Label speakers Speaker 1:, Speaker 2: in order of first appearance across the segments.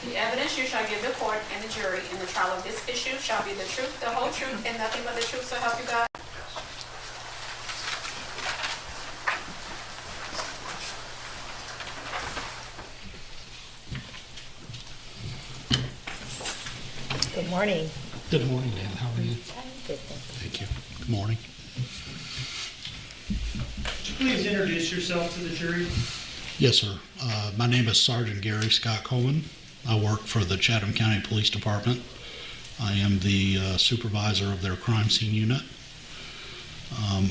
Speaker 1: The evidence you shall give the court and the jury in the trial of this issue shall be the truth, the whole truth, and nothing but the truth, so help you God.
Speaker 2: Good morning.
Speaker 3: Good morning, Dan. How are you?
Speaker 2: I'm good, thank you.
Speaker 3: Thank you. Good morning.
Speaker 4: Would you please introduce yourself to the jury?
Speaker 3: Yes, sir. My name is Sergeant Gary Scott Coleman. I work for the Chatham County Police Department. I am the supervisor of their crime scene unit.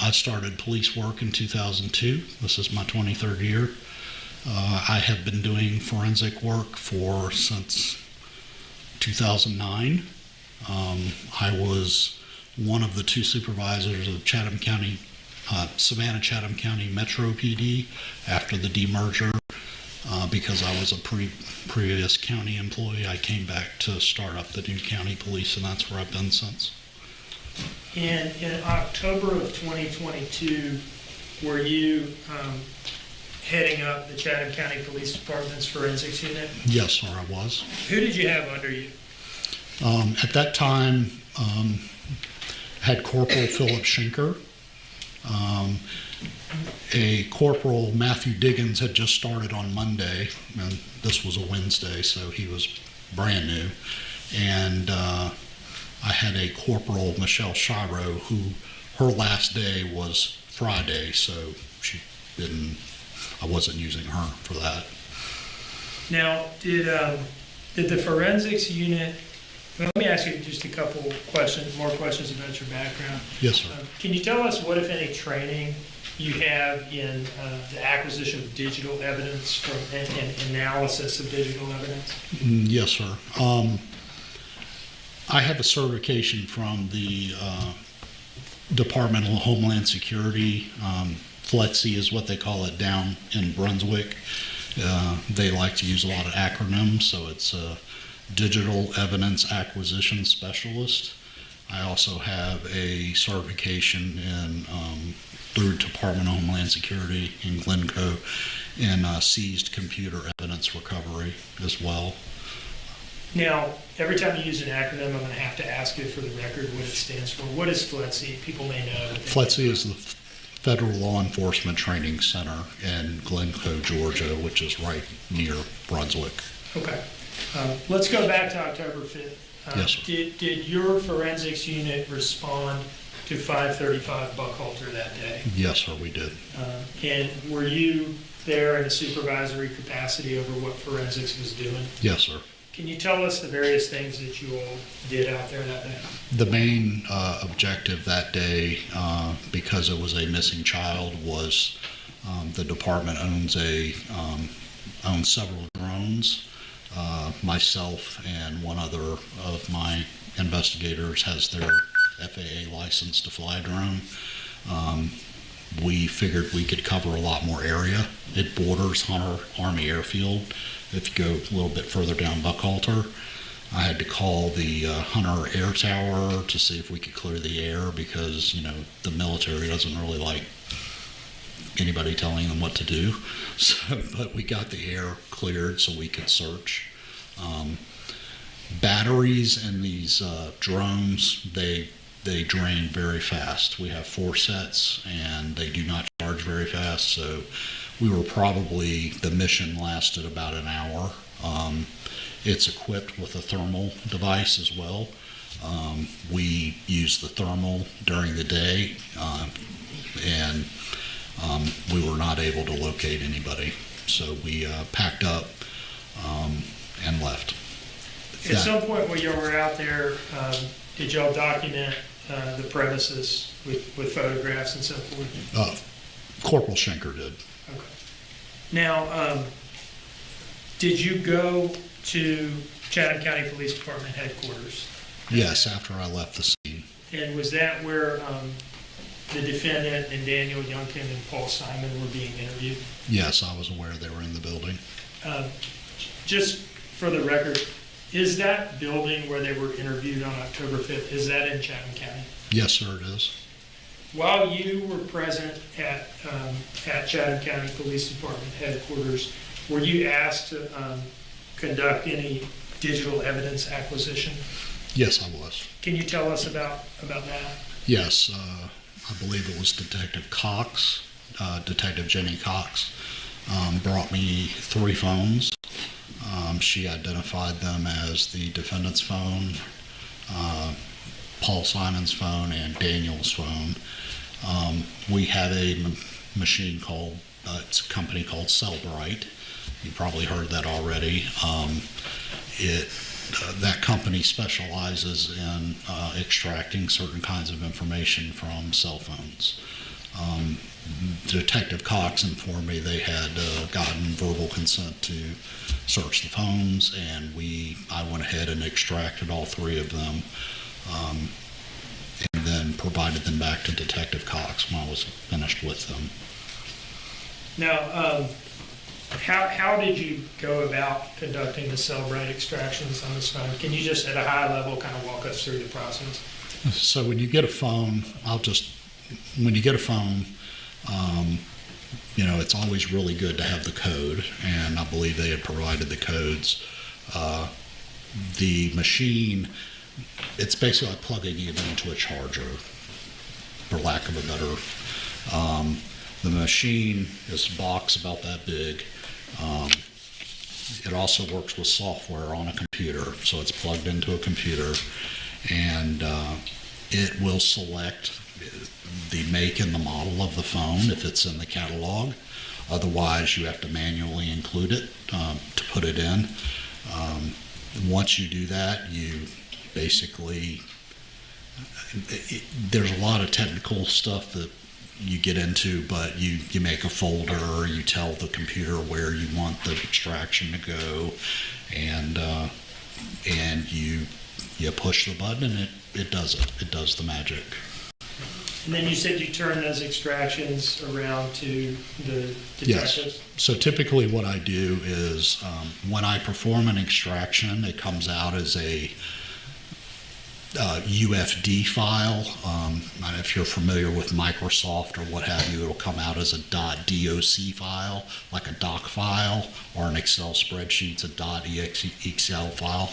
Speaker 3: I started police work in 2002. This is my 23rd year. I have been doing forensic work since 2009. I was one of the two supervisors of Savannah Chatham County Metro PD after the demerger. Because I was a previous county employee, I came back to start up the new county police, and that's where I've been since.
Speaker 4: And in October of 2022, were you heading up the Chatham County Police Department's forensics unit?
Speaker 3: Yes, sir, I was.
Speaker 4: Who did you have under you?
Speaker 3: At that time, had Corporal Philip Schenker. A Corporal Matthew Diggins had just started on Monday, and this was a Wednesday, so he was brand new. And I had a Corporal Michelle Shiro, who her last day was Friday, so I wasn't using her for that.
Speaker 4: Now, did the forensics unit, let me ask you just a couple more questions about your background.
Speaker 3: Yes, sir.
Speaker 4: Can you tell us what, if any, training you have in the acquisition of digital evidence and analysis of digital evidence?
Speaker 3: Yes, sir. I have a certification from the Department of Homeland Security. FLETC is what they call it down in Brunswick. They like to use a lot of acronyms, so it's Digital Evidence Acquisition Specialist. I also have a certification through Department of Homeland Security in Glencoe in seized computer evidence recovery as well.
Speaker 4: Now, every time you use an acronym, I'm going to have to ask you for the record what it stands for. What is FLETC? People may know.
Speaker 3: FLETC is the Federal Law Enforcement Training Center in Glencoe, Georgia, which is right near Brunswick.
Speaker 4: Okay. Let's go back to October 5th.
Speaker 3: Yes, sir.
Speaker 4: Did your forensics unit respond to 535 Buckhalter that day?
Speaker 3: Yes, sir, we did.
Speaker 4: And were you there in a supervisory capacity over what forensics was doing?
Speaker 3: Yes, sir.
Speaker 4: Can you tell us the various things that you all did out there that day?
Speaker 3: The main objective that day, because it was a missing child, was the department owns several drones. Myself and one other of my investigators has their FAA license to fly a drone. We figured we could cover a lot more area. It borders Hunter Army Airfield. If you go a little bit further down Buckhalter, I had to call the Hunter Air Tower to see if we could clear the air because, the military doesn't really like anybody telling them what to do. But we got the air cleared so we could search. Batteries in these drones, they drain very fast. We have 4 sets and they do not charge very fast, so the mission lasted about an hour. It's equipped with a thermal device as well. We use the thermal during the day, and we were not able to locate anybody. So we packed up and left.
Speaker 4: At some point when you were out there, did y'all document the premises with photographs and so forth?
Speaker 3: Corporal Schenker did.
Speaker 4: Okay. Now, did you go to Chatham County Police Department headquarters?
Speaker 3: Yes, after I left the scene.
Speaker 4: And was that where the defendant and Daniel Youngkin and Paul Simon were being interviewed?
Speaker 3: Yes, I was aware they were in the building.
Speaker 4: Just for the record, is that building where they were interviewed on October 5th, is that in Chatham County?
Speaker 3: Yes, sir, it is.
Speaker 4: While you were present at Chatham County Police Department headquarters, were you asked to conduct any digital evidence acquisition?
Speaker 3: Yes, I was.
Speaker 4: Can you tell us about that?
Speaker 3: Yes, I believe it was Detective Cox, Detective Jenny Cox, brought me 3 phones. She identified them as the defendant's phone, Paul Simon's phone, and Daniel's phone. We have a machine called, it's a company called Cellbrite. You probably heard that already. That company specializes in extracting certain kinds of information from cell phones. Detective Cox informed me they had gotten verbal consent to search the phones, and I went ahead and extracted all 3 of them, and then provided them back to Detective Cox when I was finished with them.
Speaker 4: Now, how did you go about conducting the Cellbrite extractions on this phone? Can you just, at a high level, kind of walk us through the process?
Speaker 3: So when you get a phone, it's always really good to have the code, and I believe they had provided the codes. The machine, it's basically like plugging it into a charger, for lack of a better. The machine is a box about that big. It also works with software on a computer, so it's plugged into a computer, and it will select the make and the model of the phone if it's in the catalog. Otherwise, you have to manually include it to put it in. Once you do that, you basically, there's a lot of technical stuff that you get into, but you make a folder, you tell the computer where you want the extraction to go, and you push the button and it does it. It does the magic.
Speaker 4: And then you said you turn those extractions around to the detectives?
Speaker 3: Yes. So typically what I do is when I perform an extraction, it comes out as a UFD file. If you're familiar with Microsoft or what have you, it'll come out as a .doc file, like a doc file, or an Excel spreadsheet's a .excel file.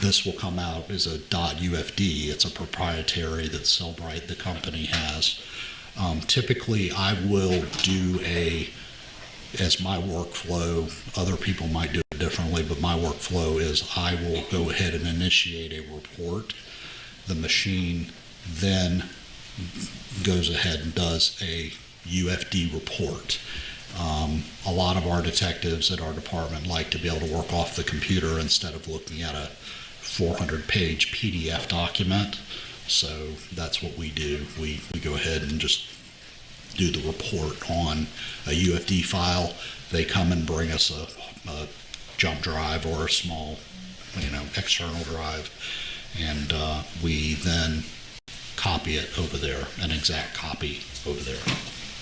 Speaker 3: This will come out as a .ufd. It's a proprietary that Cellbrite, the company, has. Typically, I will do as my workflow, other people might do it differently, but my workflow is I will go ahead and initiate a report. The machine then goes ahead and does a UFD report. A lot of our detectives at our department like to be able to work off the computer instead of looking at a 400-page PDF document. So that's what we do. We go ahead and just do the report on a UFD file. They come and bring us a jump drive or a small, external drive, and we then copy it over there, an exact copy over there.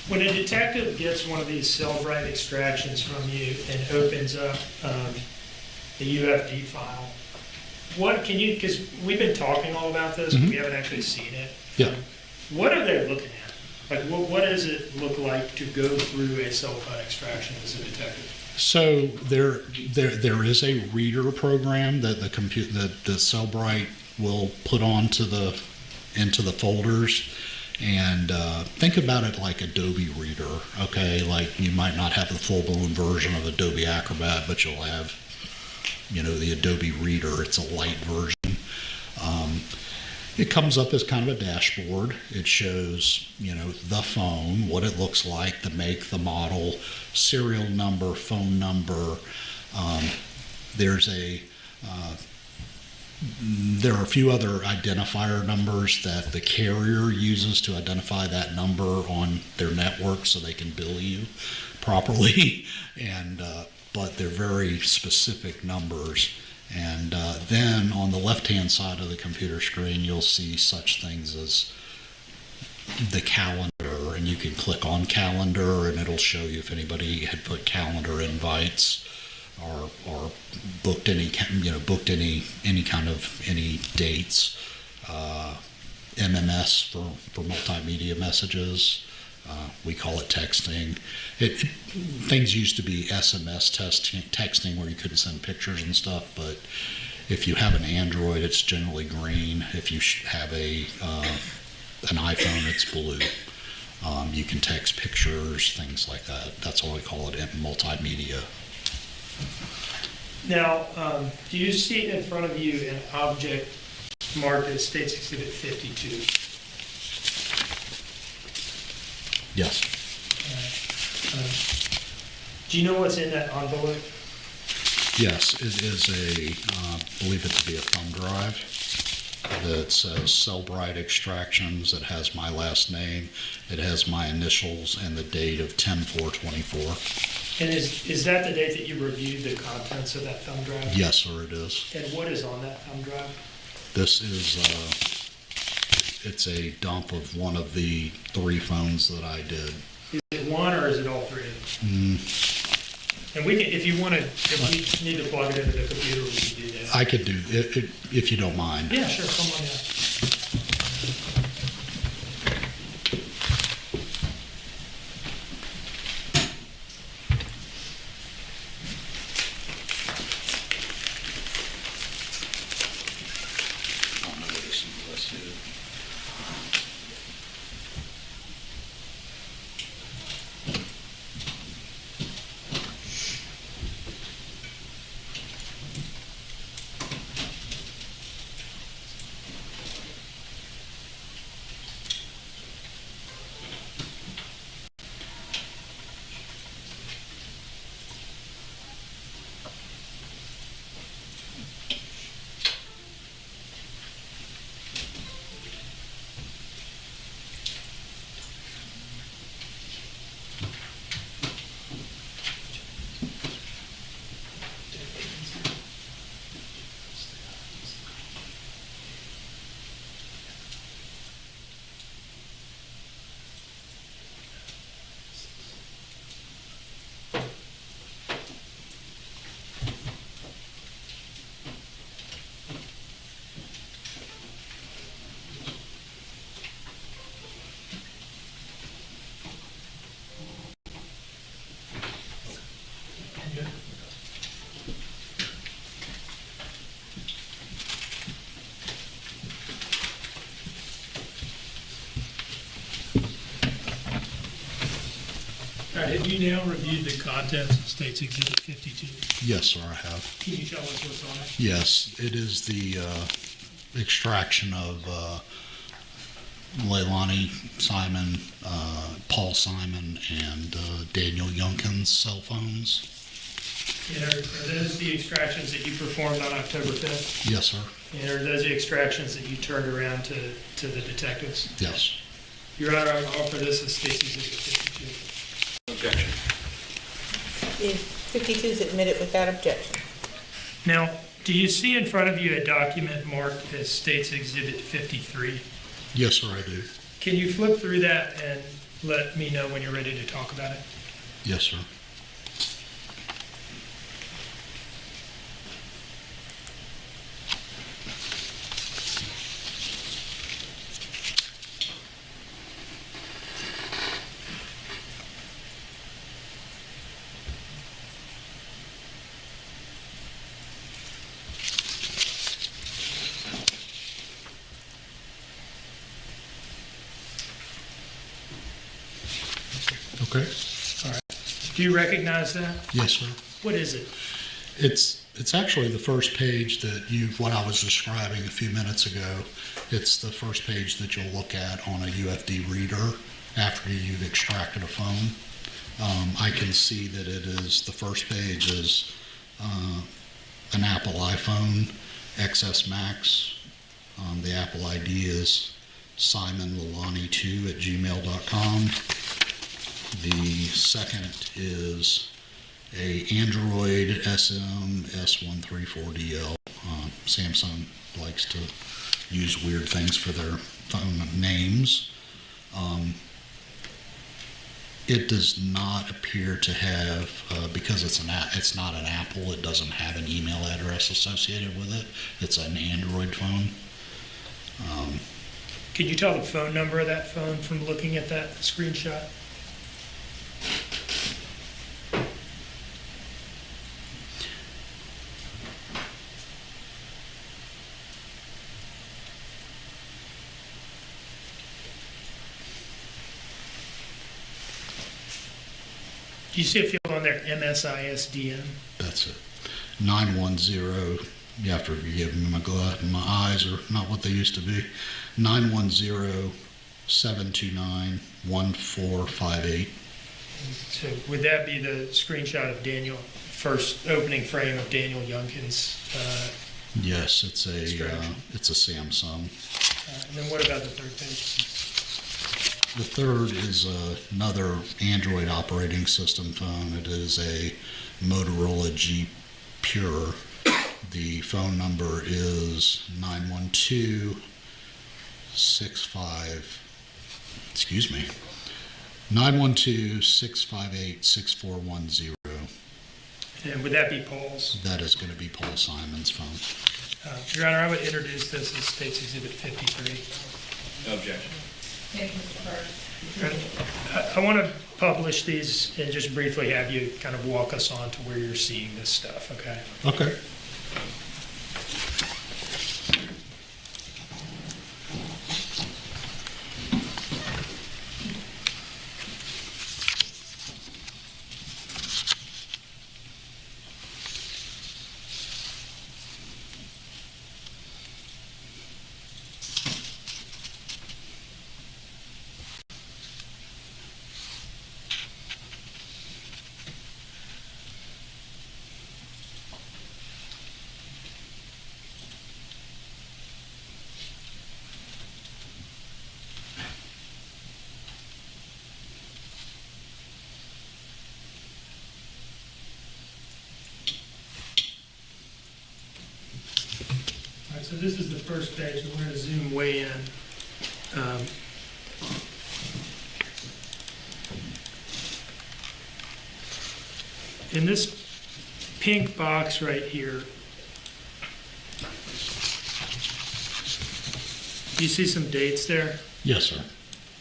Speaker 4: When a detective gets one of these Cellbrite extractions from you and opens up the UFD file, because we've been talking all about this, but we haven't actually seen it.
Speaker 3: Yeah.
Speaker 4: What are they looking at? Like, what does it look like to go through a cell phone extraction as a detective?
Speaker 3: So there is a reader program that the Cellbrite will put into the folders, and think about it like Adobe Reader. Okay, like you might not have the full-blown version of Adobe Acrobat, but you'll have, the Adobe Reader. It's a light version. It comes up as kind of a dashboard. It shows, the phone, what it looks like, the make, the model, serial number, phone number. There are a few other identifier numbers that the carrier uses to identify that number on their network so they can bill you properly. But they're very specific numbers. And then on the left-hand side of the computer screen, you'll see such things as the calendar, and you can click on calendar, and it'll show you if anybody had put calendar invites or booked any dates. MMS for multimedia messages. We call it texting. Things used to be SMS texting where you couldn't send pictures and stuff, but if you have an Android, it's generally green. If you have an iPhone, it's blue. You can text pictures, things like that. That's why we call it multimedia.
Speaker 4: Now, do you see in front of you an object marked as States Exhibit 52?
Speaker 3: Yes.
Speaker 4: Do you know what's in that envelope?
Speaker 3: Yes, it is believe it to be a thumb drive that says Cellbrite Extractions. It has my last name, it has my initials, and the date of 10/4/24.
Speaker 4: And is that the date that you reviewed the contents of that thumb drive?
Speaker 3: Yes, sir, it is.
Speaker 4: And what is on that thumb drive?
Speaker 3: This is, it's a dump of one of the 3 phones that I did.
Speaker 4: Is it one or is it all 3 of them? And we can, if you want to, if we need to plug it into the computer, we can do that.
Speaker 3: I could do it if you don't mind.
Speaker 4: Yeah, sure, come on down. All right, have you now reviewed the contents of States Exhibit 52?
Speaker 3: Yes, sir, I have.
Speaker 4: Can you tell us what's on it?
Speaker 3: Yes, it is the extraction of Leilani Simon, Paul Simon, and Daniel Youngkin's cell phones.
Speaker 4: And are those the extractions that you performed on October 5th?
Speaker 3: Yes, sir.
Speaker 4: And are those the extractions that you turned around to the detectives?
Speaker 3: Yes.
Speaker 4: Your Honor, I offer this as States Exhibit 52.
Speaker 5: Objection.
Speaker 2: Is 52 is admitted without objection.
Speaker 4: Now, do you see in front of you a document marked as States Exhibit 53?
Speaker 3: Yes, sir, I do.
Speaker 4: Can you flip through that and let me know when you're ready to talk about it?
Speaker 3: Yes, sir. Okay.
Speaker 4: Do you recognize that?
Speaker 3: Yes, sir.
Speaker 4: What is it?
Speaker 3: It's actually the first page that what I was describing a few minutes ago. It's the first page that you'll look at on a UFD reader after you've extracted a phone. I can see that it is, the first page is an Apple iPhone XS Max. The Apple ID is simonleilani2@gmail.com. The second is a Android SM S134DL. Samsung likes to use weird things for their phone names. It does not appear to have, because it's not an Apple, it doesn't have an email address associated with it. It's an Android phone.
Speaker 4: Could you tell the phone number of that phone from looking at that screenshot? Do you see a field on there, MSISDN?
Speaker 3: That's it. 910, you have to forgive me, my eyes are not what they used to be. 910-729-1458.
Speaker 4: So would that be the screenshot of Daniel, first opening frame of Daniel Youngkin's?
Speaker 3: Yes, it's a
Speaker 4: Extraction.
Speaker 3: it's a Samsung.
Speaker 4: And then what about the third page?
Speaker 3: The third is another Android operating system phone. It is a Motorola G Pure. The phone number is 912-658-6410.
Speaker 4: And would that be Paul's?
Speaker 3: That is going to be Paul Simon's phone.
Speaker 4: Your Honor, I would introduce this as State's Exhibit 53.
Speaker 5: No objection.
Speaker 4: I want to publish these and just briefly have you kind of walk us on to where you're seeing this stuff, okay?
Speaker 3: Okay.
Speaker 4: All right, so this is the first page, and we're going to zoom way in. In this pink box right here, do you see some dates there?
Speaker 3: Yes, sir.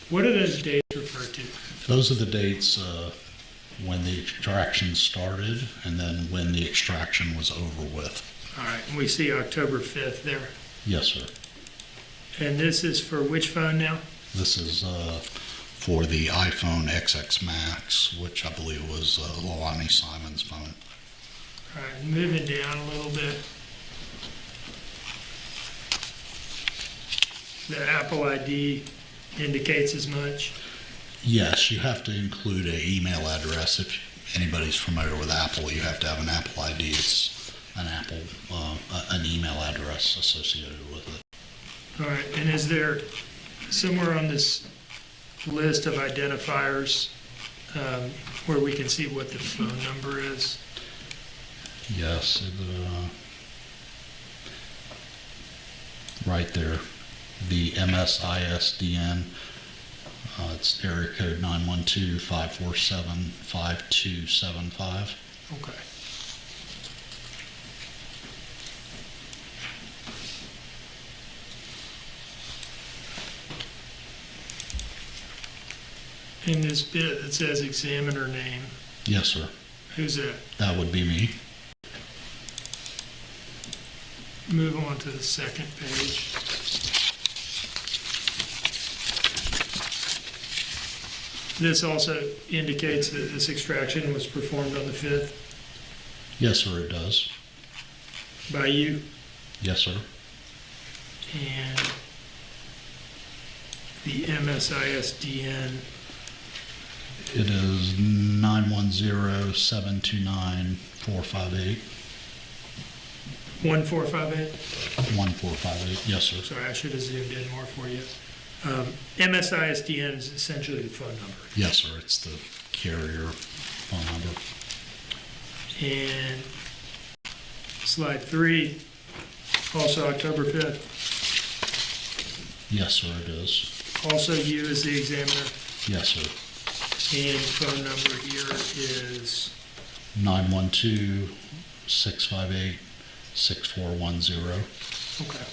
Speaker 4: What do those dates refer to?
Speaker 3: Those are the dates when the extraction started and then when the extraction was over with.
Speaker 4: All right, and we see October 5th there.
Speaker 3: Yes, sir.
Speaker 4: And this is for which phone now?
Speaker 3: This is for the iPhone XX Max, which I believe was Leilani Simon's phone.
Speaker 4: All right, moving down a little bit. The Apple ID indicates as much.
Speaker 3: Yes, you have to include an email address. If anybody's familiar with Apple, you have to have an Apple ID. It's an Apple, an email address associated with it.
Speaker 4: All right, and is there somewhere on this list of identifiers where we can see what the phone number is?
Speaker 3: Yes, right there, the MSISDN. It's area code 912-547-5275.
Speaker 4: Okay. In this bit that says examiner name,
Speaker 3: Yes, sir.
Speaker 4: who's that?
Speaker 3: That would be me.
Speaker 4: Move on to the second page. This also indicates that this extraction was performed on the 5th
Speaker 3: Yes, sir, it does.
Speaker 4: by you.
Speaker 3: Yes, sir.
Speaker 4: And the MSISDN,
Speaker 3: It is 910-729-458.
Speaker 4: 1458.
Speaker 3: 1458. Yes, sir.
Speaker 4: Sorry, I should have zoomed in more for you. MSISDN is essentially the phone number.
Speaker 3: Yes, sir. It's the carrier phone number.
Speaker 4: And slide 3, also October 5th.
Speaker 3: Yes, sir, it is.
Speaker 4: Also you as the examiner.
Speaker 3: Yes, sir.
Speaker 4: And phone number here is,
Speaker 3: 912-658-6410.
Speaker 4: okay.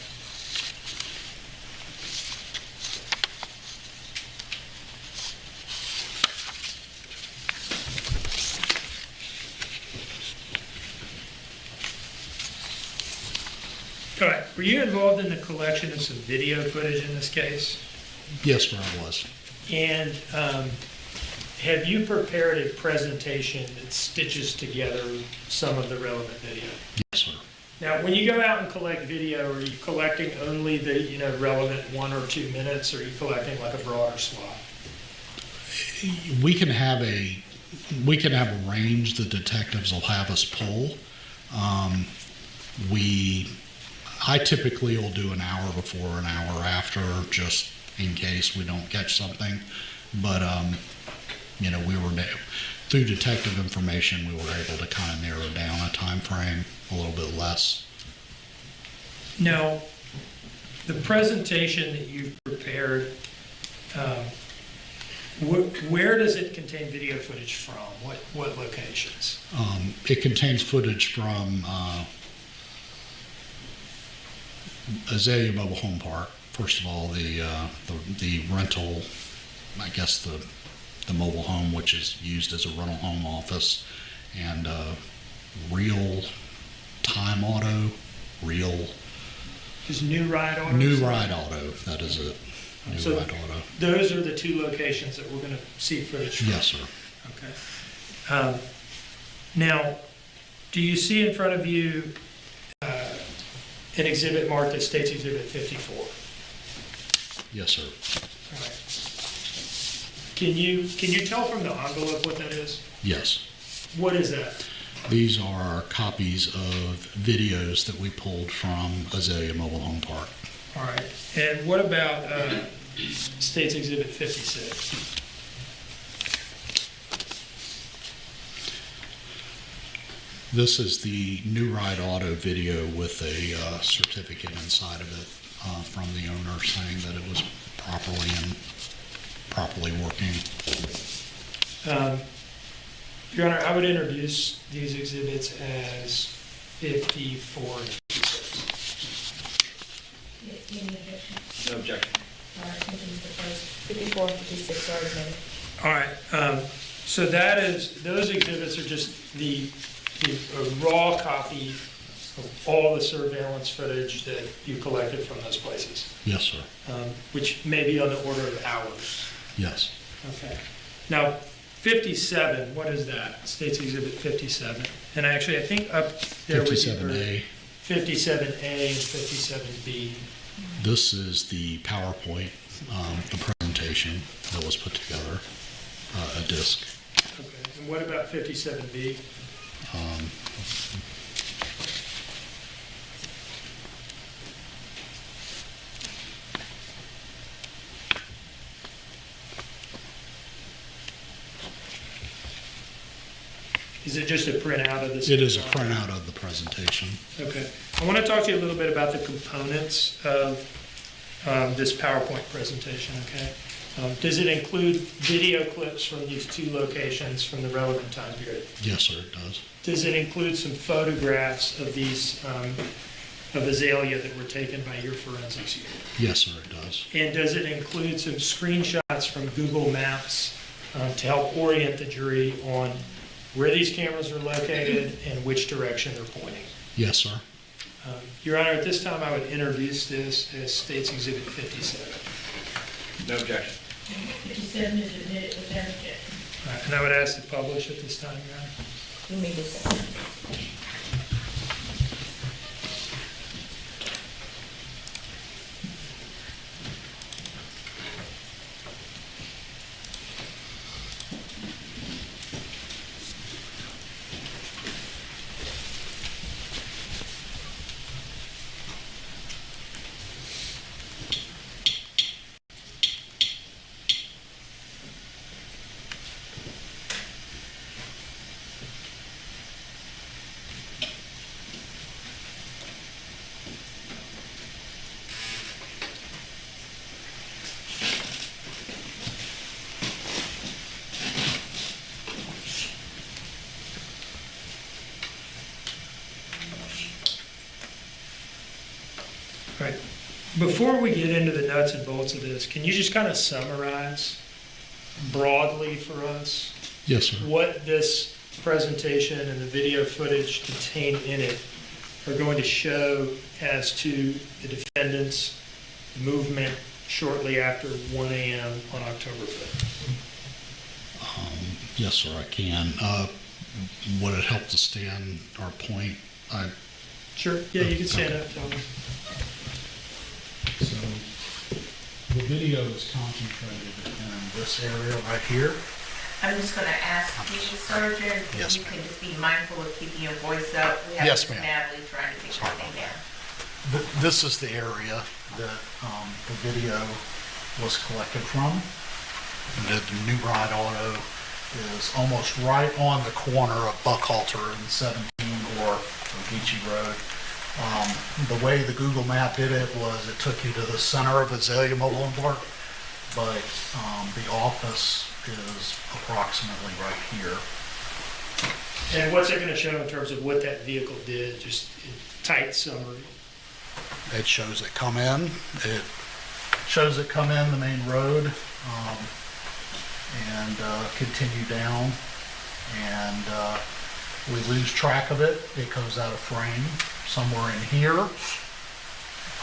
Speaker 4: All right, were you involved in the collection of some video footage in this case?
Speaker 3: Yes, sir, I was.
Speaker 4: And have you prepared a presentation that stitches together some of the relevant video?
Speaker 3: Yes, sir.
Speaker 4: Now, when you go out and collect video, are you collecting only the relevant 1 or 2 minutes, or are you collecting like a broader swath?
Speaker 3: We can have a range the detectives will have us pull. I typically will do an hour before, an hour after, just in case we don't catch something. But through detective information, we were able to kind of narrow down a time frame a little bit less.
Speaker 4: Now, the presentation that you've prepared, where does it contain video footage from? What locations?
Speaker 3: It contains footage from Azalea Mobile Home Park. First of all, the rental, I guess the mobile home, which is used as a rental home office, and Real Time Auto,
Speaker 4: Is New Ride Auto?
Speaker 3: New Ride Auto, that is it. New Ride Auto.
Speaker 4: Those are the 2 locations that we're going to see footage from?
Speaker 3: Yes, sir.
Speaker 4: Okay. Now, do you see in front of you an exhibit marked as State's Exhibit 54?
Speaker 3: Yes, sir.
Speaker 4: All right. Can you tell from the envelope what that is?
Speaker 3: Yes.
Speaker 4: What is that?
Speaker 3: These are copies of videos that we pulled from Azalea Mobile Home Park.
Speaker 4: All right. And what about State's Exhibit 56?
Speaker 3: This is the New Ride Auto video with a certificate inside of it from the owner saying that it was properly working.
Speaker 4: Your Honor, I would introduce these exhibits as 54 and 56.
Speaker 2: Any objection?
Speaker 5: No objection.
Speaker 2: All right, we can propose 54, 56 are admitted.
Speaker 4: All right. So those exhibits are just the raw copy of all the surveillance footage that you collected from those places,
Speaker 3: Yes, sir.
Speaker 4: which may be on the order of hours.
Speaker 3: Yes.
Speaker 4: Okay. Now, 57, what is that? State's Exhibit 57. And actually, I think up there with
Speaker 3: 57A.
Speaker 4: 57A and 57B.
Speaker 3: This is the PowerPoint, the presentation that was put together, a disc.
Speaker 4: Okay. And what about 57B? Is it just a printout of this?
Speaker 3: It is a printout of the presentation.
Speaker 4: Okay. I want to talk to you a little bit about the components of this PowerPoint presentation, okay? Does it include video clips from these 2 locations from the relevant time period?
Speaker 3: Yes, sir, it does.
Speaker 4: Does it include some photographs of these, of Azalea that were taken by your forensics unit?
Speaker 3: Yes, sir, it does.
Speaker 4: And does it include some screenshots from Google Maps to help orient the jury on where these cameras are located and which direction they're pointing?
Speaker 3: Yes, sir.
Speaker 4: Your Honor, at this time, I would introduce this as State's Exhibit 57.
Speaker 5: No objection.
Speaker 2: 57 is admitted without objection.
Speaker 4: All right, and I would ask to publish at this time, Your Honor.
Speaker 2: You may do so. All right. Before we get into the nuts and bolts of this, can you just kind of summarize broadly for us
Speaker 3: Yes, sir.
Speaker 4: what this presentation and the video footage contained in it are going to show as to the defendant's movement shortly after 1 a.m. on October 5th?
Speaker 3: Yes, sir, I can. Would it help to stand or point?
Speaker 4: Sure, yeah, you can stand up, tell me.
Speaker 3: So the video is concentrated in this area right here.
Speaker 6: I'm just gonna ask the surgeon,
Speaker 3: Yes,
Speaker 6: if you
Speaker 3: ma'am.
Speaker 6: can just be mindful of keeping your voice up. We have
Speaker 3: Yes,
Speaker 6: Miss
Speaker 3: ma'am.
Speaker 6: Natalie trying to get
Speaker 3: Sorry
Speaker 6: your thing
Speaker 3: about
Speaker 6: down.
Speaker 3: This is the area that the video was collected from. The New Ride Auto is almost right on the corner of Buckhalter and 17 or Ogeechee Road. The way the Google map did it was it took you to the center of Azalea Mobile Home Park, but the office is approximately right here.
Speaker 4: And what's it gonna show in terms of what that vehicle did, just in tight summary?
Speaker 3: It shows it come in. It shows it come in the main road and continue down. And we lose track of it. It goes out of frame somewhere in here.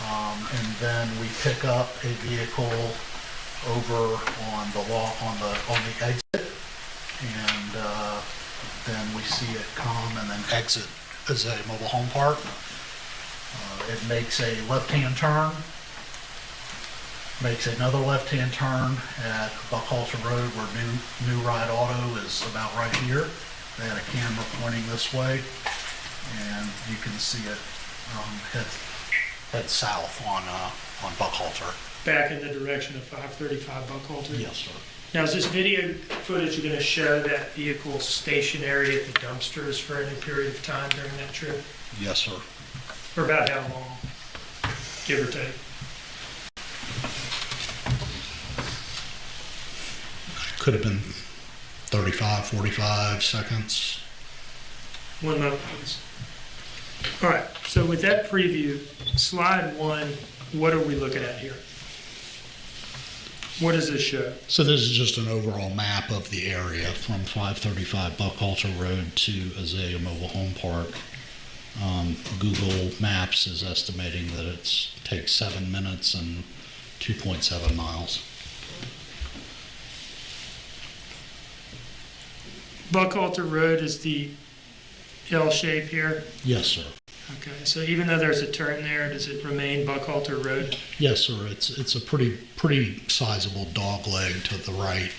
Speaker 3: And then we pick up a vehicle over on the exit. And then we see it come and then exit as a mobile home park. It makes a left-hand turn, makes another left-hand turn at Buckhalter Road where New Ride Auto is about right here. They had a camera pointing this way, and you can see it head south on Buckhalter.
Speaker 4: Back in the direction of 535 Buckhalter?
Speaker 3: Yes, sir.
Speaker 4: Now, is this video footage going to show that vehicle stationary at the dumpsters for any period of time during that trip?
Speaker 3: Yes, sir.
Speaker 4: For about how long, give or take?
Speaker 3: Could have been 35, 45 seconds.
Speaker 4: 1 moment, please. All right, so with that preview, slide 1, what are we looking at here? What does this show?
Speaker 3: So this is just an overall map of the area from 535 Buckhalter Road to Azalea Mobile Home Park. Google Maps is estimating that it takes 7 minutes and 2.7 miles.
Speaker 4: Buckhalter Road is the L shape here.
Speaker 3: Yes, sir.
Speaker 4: Okay, so even though there's a turn there, does it remain Buckhalter Road?
Speaker 3: Yes, sir. It's a pretty sizable dog leg to the right.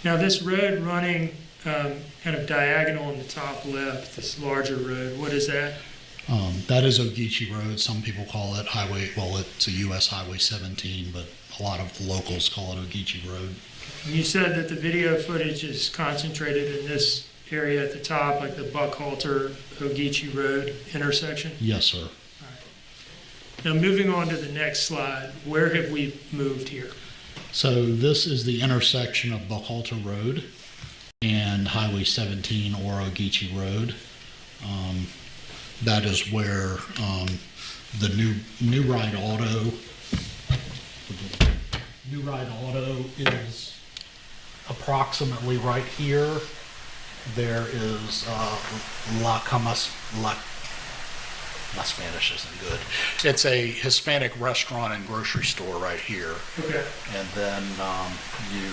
Speaker 4: Now, this road running kind of diagonal on the top left, this larger road, what is that?
Speaker 3: That is Ogeechee Road. Some people call it Highway, well, it's a US Highway 17, but a lot of locals call it Ogeechee Road.
Speaker 4: And you said that the video footage is concentrated in this area at the top, like the Buckhalter Ogeechee Road intersection?
Speaker 3: Yes, sir.
Speaker 4: Now, moving on to the next slide, where have we moved here?
Speaker 3: So this is the intersection of Buckhalter Road and Highway 17 or Ogeechee Road. That is where the New Ride Auto is approximately right here. There is my Spanish isn't good. It's a Hispanic restaurant and grocery store right here.
Speaker 4: Okay.
Speaker 3: And then you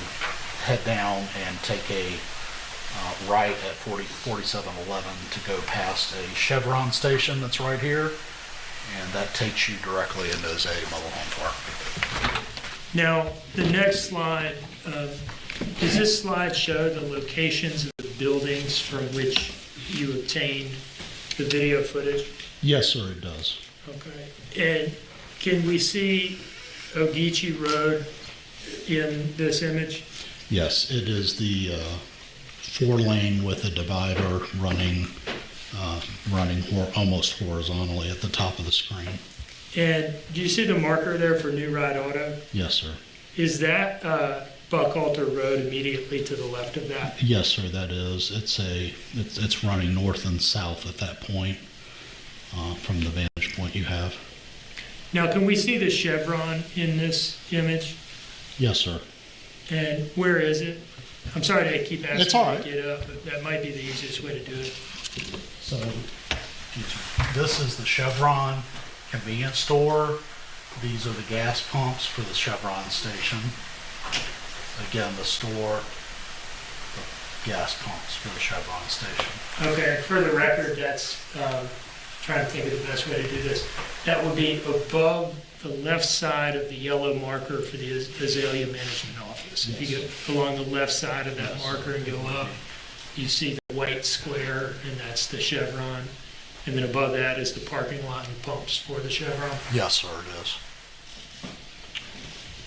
Speaker 3: head down and take a right at 4711 to go past a Chevron station that's right here. And that takes you directly into Azalea Mobile Home Park.
Speaker 4: Now, the next slide, does this slide show the locations of the buildings from which you obtained the video footage?
Speaker 3: Yes, sir, it does.
Speaker 4: Okay. And can we see Ogeechee Road in this image?
Speaker 3: Yes, it is the 4-lane with a divider running almost horizontally at the top of the screen.
Speaker 4: And do you see the marker there for New Ride Auto?
Speaker 3: Yes, sir.
Speaker 4: Is that Buckhalter Road immediately to the left of that?
Speaker 3: Yes, sir, that is. It's running north and south at that point from the vantage point you have.
Speaker 4: Now, can we see the Chevron in this image?
Speaker 3: Yes, sir.
Speaker 4: And where is it? I'm sorry to keep asking
Speaker 3: It's all
Speaker 4: you
Speaker 3: right.
Speaker 4: to get up, but that might be the easiest way to do it.
Speaker 3: So, This is the Chevron convenience store. These are the gas pumps for the Chevron station. Again, the store, the gas pumps for the Chevron station.
Speaker 2: Okay, for the record, that's, trying to think of the best way to do this. That would be above the left side of the yellow marker for the Azalea Management Office. If you go along the left side of that marker and go up, you see the white square, and that's the Chevron. And then above that is the parking lot and pumps for the Chevron.
Speaker 3: Yes, sir, it is.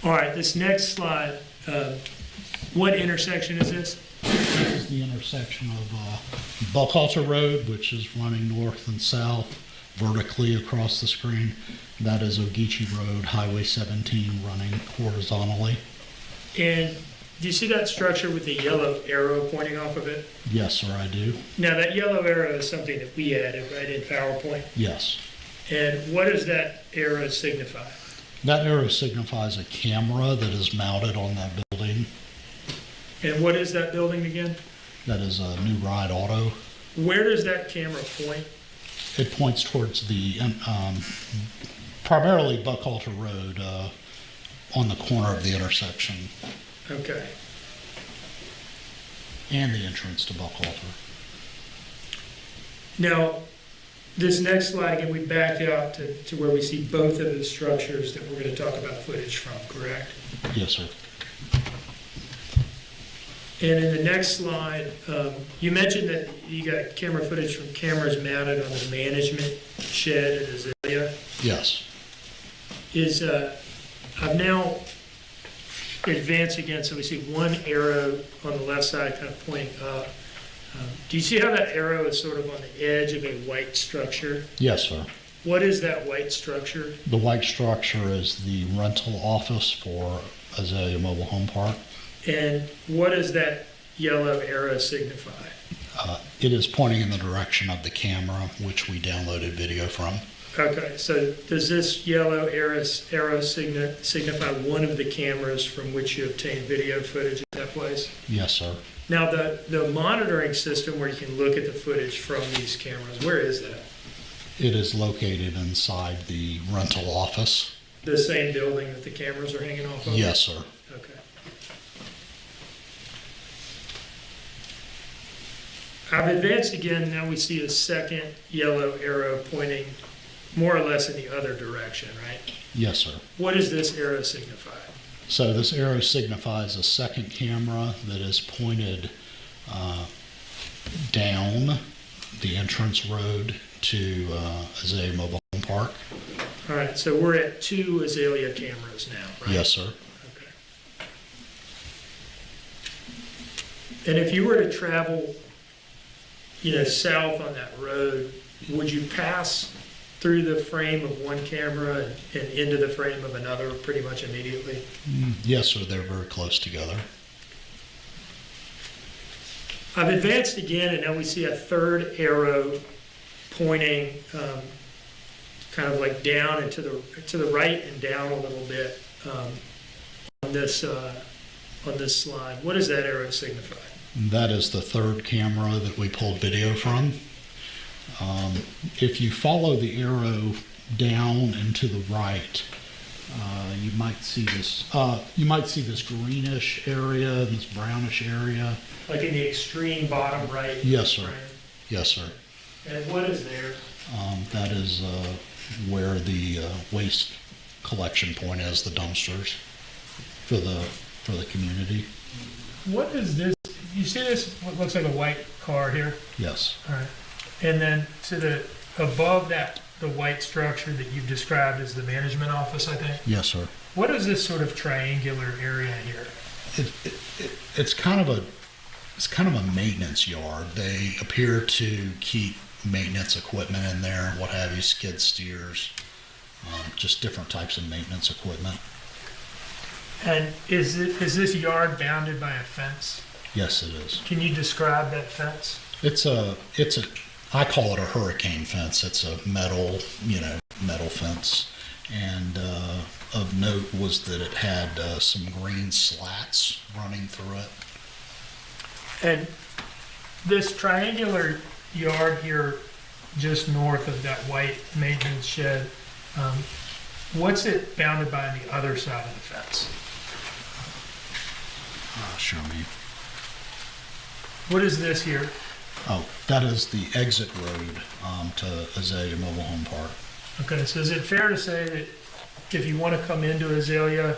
Speaker 2: All right, this next slide, what intersection is this?
Speaker 3: This is the intersection of Buckhalter Road, which is running north and south vertically across the screen. That is Ogeechee Road, Highway 17 running horizontally.
Speaker 2: And do you see that structure with the yellow arrow pointing off of it?
Speaker 3: Yes, sir, I do.
Speaker 2: Now, that yellow arrow is something that we added, right, in PowerPoint?
Speaker 3: Yes.
Speaker 2: And what does that arrow signify?
Speaker 3: That arrow signifies a camera that is mounted on that building.
Speaker 2: And what is that building again?
Speaker 3: That is a New Ride Auto.
Speaker 2: Where does that camera point?
Speaker 3: It points towards the, primarily Buckhalter Road, on the corner of the intersection
Speaker 2: Okay.
Speaker 3: and the entrance to Buckhalter.
Speaker 2: Now, this next slide, again, we backed out to where we see both of the structures that we're going to talk about footage from, correct?
Speaker 3: Yes, sir.
Speaker 2: And in the next slide, you mentioned that you got camera footage from cameras mounted on the management shed at Azalea.
Speaker 3: Yes.
Speaker 2: I've now advanced again, so we see one arrow on the left side kind of pointing up. Do you see how that arrow is sort of on the edge of a white structure?
Speaker 3: Yes, sir.
Speaker 2: What is that white structure?
Speaker 3: The white structure is the rental office for Azalea Mobile Home Park.
Speaker 2: And what does that yellow arrow signify?
Speaker 3: It is pointing in the direction of the camera, which we downloaded video from.
Speaker 2: Okay, so does this yellow arrow signify one of the cameras from which you obtained video footage at that place?
Speaker 3: Yes, sir.
Speaker 2: Now, the monitoring system where you can look at the footage from these cameras, where is that?
Speaker 3: It is located inside the rental office.
Speaker 2: The same building that the cameras are hanging off of?
Speaker 3: Yes, sir.
Speaker 2: Okay. I've advanced again, now we see a second yellow arrow pointing more or less in the other direction, right?
Speaker 3: Yes, sir.
Speaker 2: What does this arrow signify?
Speaker 3: So this arrow signifies a second camera that is pointed down the entrance road to Azalea Mobile Home Park.
Speaker 2: All right, so we're at 2 Azalea cameras now, right?
Speaker 3: Yes, sir.
Speaker 2: Okay. And if you were to travel, south on that road, would you pass through the frame of one camera and into the frame of another pretty much immediately?
Speaker 3: Yes, sir. They're very close together.
Speaker 2: I've advanced again, and now we see a third arrow pointing kind of like down and to the right and down a little bit on this slide. What does that arrow signify?
Speaker 3: That is the third camera that we pulled video from. If you follow the arrow down and to the right, you might see this. You might see this greenish area, this brownish area.
Speaker 2: Like in the extreme bottom right?
Speaker 3: Yes, sir.
Speaker 2: frame?
Speaker 3: Yes, sir.
Speaker 2: And what is there?
Speaker 3: That is where the waste collection point is, the dumpsters for the community.
Speaker 2: What is this? You see this, what looks like a white car here?
Speaker 3: Yes.
Speaker 2: All right. And then above that, the white structure that you've described as the management office, I think?
Speaker 3: Yes, sir.
Speaker 2: What is this sort of triangular area here?
Speaker 3: It's kind of a maintenance yard. They appear to keep maintenance equipment in there, what have you, skid steers, just different types of maintenance equipment.
Speaker 2: And is this yard bounded by a fence?
Speaker 3: Yes, it is.
Speaker 2: Can you describe that fence?
Speaker 3: I call it a hurricane fence. It's a metal fence. And of note was that it had some green slats running through it.
Speaker 2: And this triangular yard here,
Speaker 4: just north of that white maintenance shed. What's it bounded by on the other side of the fence?
Speaker 3: Show me.
Speaker 4: What is this here?
Speaker 3: Oh, that is the exit road to Azalea Mobile Home Park.
Speaker 4: Okay, so is it fair to say that if you want to come into Azalea,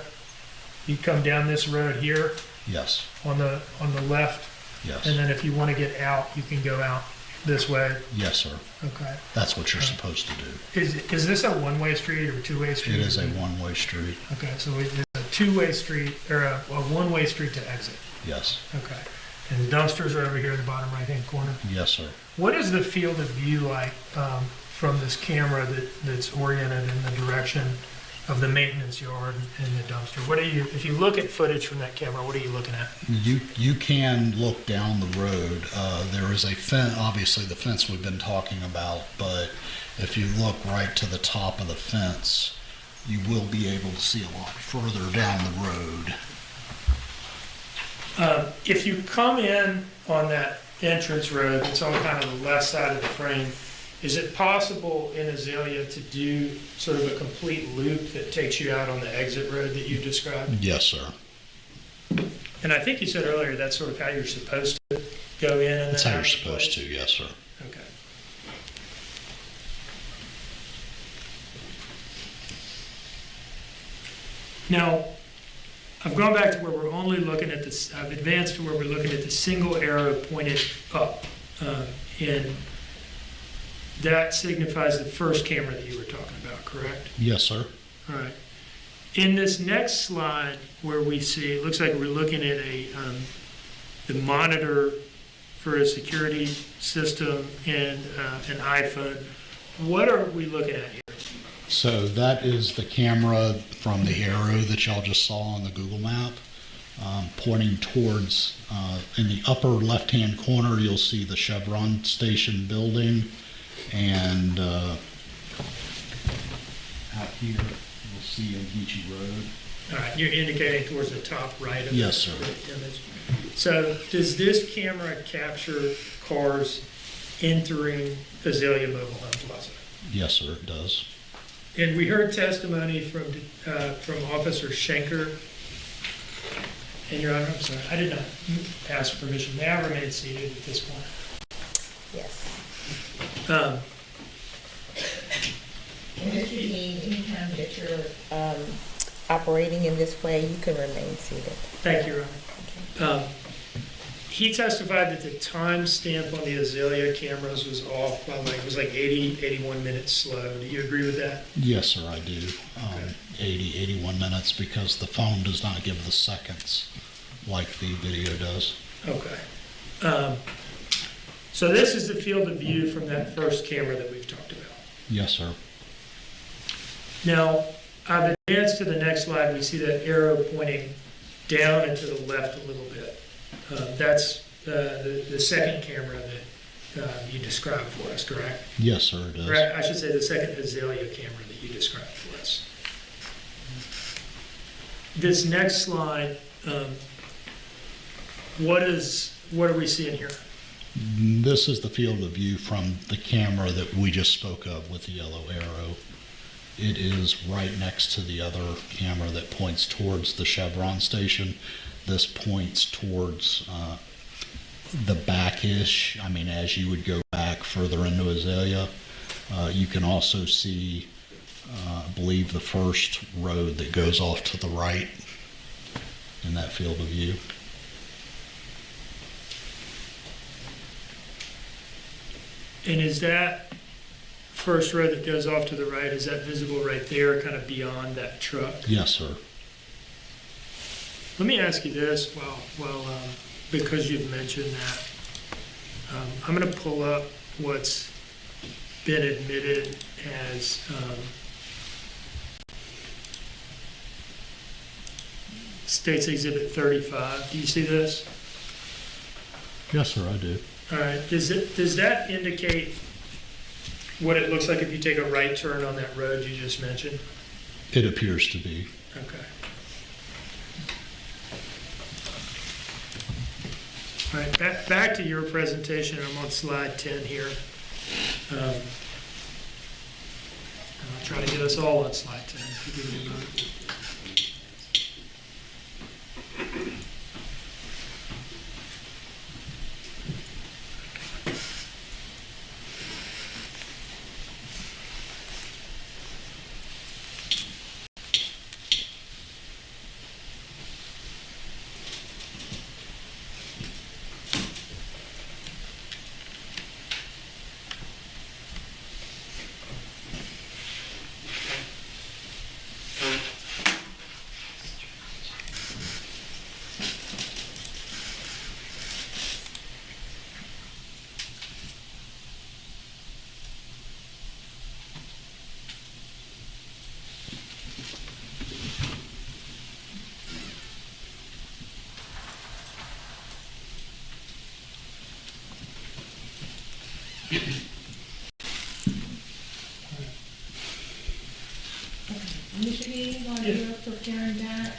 Speaker 4: you come down this road here
Speaker 3: Yes,
Speaker 4: on the left,
Speaker 3: yes,
Speaker 4: and then if you want to get out, you can go out this way?
Speaker 3: yes, sir.
Speaker 4: Okay.
Speaker 3: That's what you're supposed to do.
Speaker 4: Is this a one-way street or a two-way street?
Speaker 3: It is a one-way street.
Speaker 4: Okay, so it's a two-way street, or a one-way street to exit.
Speaker 3: Yes,
Speaker 4: Okay. And the dumpsters are over here in the bottom right-hand corner.
Speaker 3: yes, sir.
Speaker 4: What is the field of view like from this camera that's oriented in the direction of the maintenance yard and the dumpster? What are you, if you look at footage from that camera, what are you looking at?
Speaker 3: You can look down the road. There is a fence, obviously the fence we've been talking about, but if you look right to the top of the fence, you will be able to see a lot further down the road.
Speaker 4: If you come in on that entrance road that's on kind of the left side of the frame, is it possible in Azalea to do sort of a complete loop that takes you out on the exit road that you described?
Speaker 3: Yes, sir.
Speaker 4: And I think you said earlier that's sort of how you're supposed to go in and
Speaker 3: That's
Speaker 4: then
Speaker 3: how
Speaker 4: out
Speaker 3: you're
Speaker 4: the place?
Speaker 3: supposed to, yes, sir.
Speaker 4: Okay. Now, I've gone back to where we're only looking at this, I've advanced to where we're looking at the single arrow pointed up. And that signifies the first camera that you were talking about, correct?
Speaker 3: Yes, sir.
Speaker 4: All right. In this next slide where we see, it looks like we're looking at the monitor for a security system and an iPhone. What are we looking at here?
Speaker 3: So that is the camera from the arrow that y'all just saw on the Google map, pointing towards, in the upper left-hand corner, you'll see the Chevron station building, and out here, you'll see Ogeechee Road.
Speaker 4: All right, you're indicating towards the top right of
Speaker 3: Yes, sir.
Speaker 4: the image. So does this camera capture cars entering Azalea Mobile Home Plaza?
Speaker 3: Yes, sir, it does.
Speaker 4: And we heard testimony from Officer Schenker. And Your Honor, I'm sorry, I did not ask permission. May I remain seated at this point?
Speaker 7: Yes. And Mr. Dean, anytime that you're operating in this way, you can remain seated.
Speaker 4: Thank you, Your Honor. He testified that the time stamp on the Azalea cameras was off by it was like 80, 81 minutes slow. Do you agree with that?
Speaker 3: Yes, sir, I do. 80, 81 minutes, because the phone does not give the seconds like the video does.
Speaker 4: Okay. So this is the field of view from that first camera that we've talked about.
Speaker 3: Yes, sir.
Speaker 4: Now, I've advanced to the next slide. We see that arrow pointing down and to the left a little bit. That's the second camera that you described for us, correct?
Speaker 3: Yes, sir, it does.
Speaker 4: Or I should say the second Azalea camera that you described for us. This next slide, what are we seeing here?
Speaker 3: This is the field of view from the camera that we just spoke of with the yellow arrow. It is right next to the other camera that points towards the Chevron station. This points towards the back-ish. I mean, as you would go back further into Azalea, you can also see, I believe, the first road that goes off to the right in that field of view.
Speaker 4: And is that first road that goes off to the right, is that visible right there, kind of beyond that truck?
Speaker 3: Yes, sir.
Speaker 4: Let me ask you this, because you've mentioned that. I'm going to pull up what's been admitted as State's Exhibit 35. Do you see this?
Speaker 3: Yes, sir, I do.
Speaker 4: All right. Does that indicate what it looks like if you take a right turn on that road you just mentioned?
Speaker 3: It appears to be.
Speaker 4: Okay. All right, back to your presentation. I'm on slide 10 here. I'll try to get us all on slide 10. if you give me a moment.
Speaker 7: Mr. Meeting, while you're preparing that,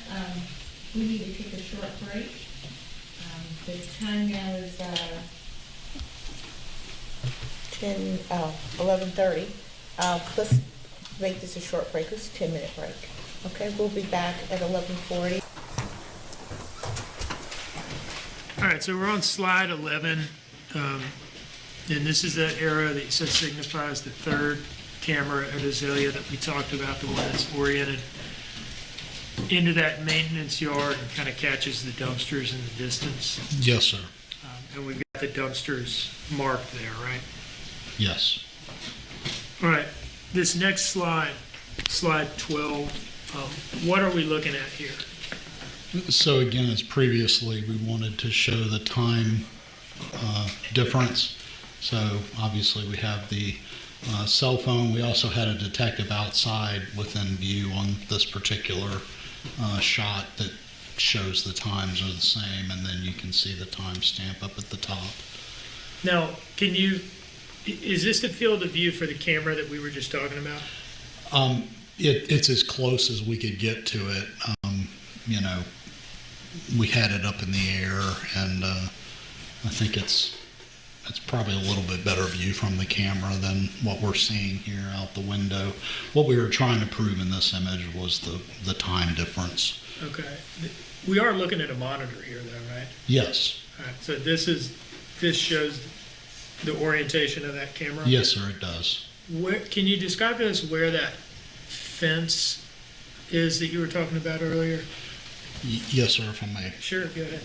Speaker 7: we need to take a short break. The time now is, 11:30. Let's make this a short break, it's a 10-minute break. Okay, we'll be back at 11:40.
Speaker 4: All right, so we're on slide 11, and this is that arrow that you said signifies the third camera at Azalea that we talked about, the one that's oriented into that maintenance yard and kind of catches the dumpsters in the distance.
Speaker 3: Yes, sir.
Speaker 4: And we've got the dumpsters marked there, right?
Speaker 3: Yes.
Speaker 4: All right, this next slide, slide 12, what are we looking at here?
Speaker 3: So again, as previously, we wanted to show the time difference. So obviously, we have the cell phone. We also had a detective outside within view on this particular shot that shows the times are the same, and then you can see the timestamp up at the top.
Speaker 4: Now, is this the field of view for the camera that we were just talking about?
Speaker 3: It's as close as we could get to it. We had it up in the air, and I think it's probably a little bit better view from the camera than what we're seeing here out the window. What we were trying to prove in this image was the time difference.
Speaker 4: Okay. We are looking at a monitor here though, right?
Speaker 3: Yes.
Speaker 4: All right, so this shows the orientation of that camera?
Speaker 3: Yes, sir, it does.
Speaker 4: Can you describe to us where that fence is that you were talking about earlier?
Speaker 3: Yes, sir, if I may.
Speaker 4: Sure, go ahead.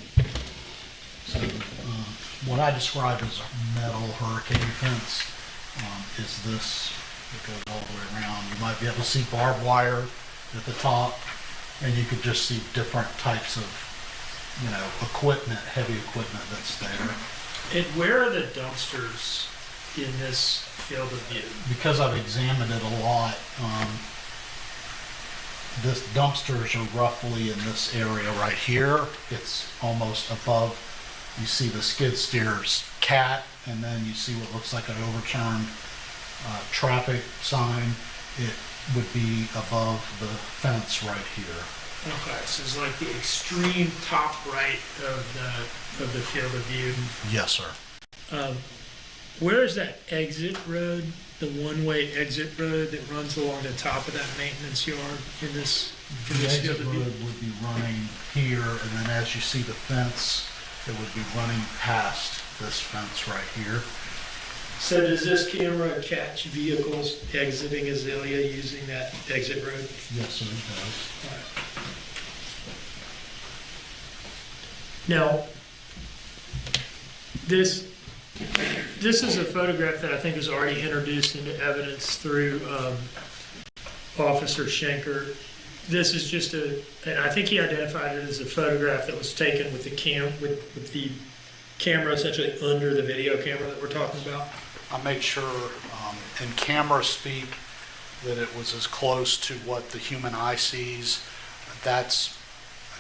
Speaker 3: So, what I described as a metal hurricane fence is this. It goes all the way around. You might be able to see barbed wire at the top, and you could just see different types of, equipment, heavy equipment that's there.
Speaker 4: And where are the dumpsters in this field of view?
Speaker 3: Because I've examined it a lot, this dumpsters are roughly in this area right here. It's almost above. You see the skid steer's cat, and then you see what looks like an overturned traffic sign. It would be above the fence right here.
Speaker 4: Okay, so it's like the extreme top right of the field of view.
Speaker 3: Yes, sir.
Speaker 4: Where is that exit road, the one-way exit road that runs along the top of that maintenance yard in this
Speaker 3: The
Speaker 4: field
Speaker 3: exit
Speaker 4: of
Speaker 3: road
Speaker 4: view?
Speaker 3: would be running here, and then as you see the fence, it would be running past this fence right here.
Speaker 4: So does this camera catch vehicles exiting Azalea using that exit road?
Speaker 3: Yes, sir, it does.
Speaker 4: All right. Now, this is a photograph that I think is already introduced into evidence through Officer Schenker. This is just and I think he identified it as a photograph that was taken with with the camera essentially under the video camera that we're talking about.
Speaker 3: I made sure in camera speak that it was as close to what the human eye sees. That's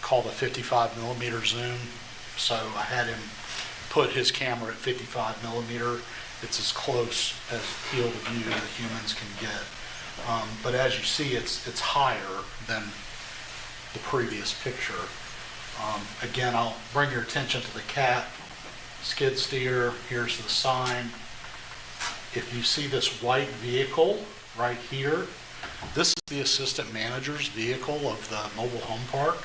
Speaker 3: called a 55 millimeter zoom. So I had him put his camera at 55 millimeter. It's as close as field of view that humans can get. But as you see, it's higher than the previous picture. Again, I'll bring your attention to the cat, skid steer. Here's the sign. if you see this white vehicle right here, this is the assistant manager's vehicle of the mobile home park.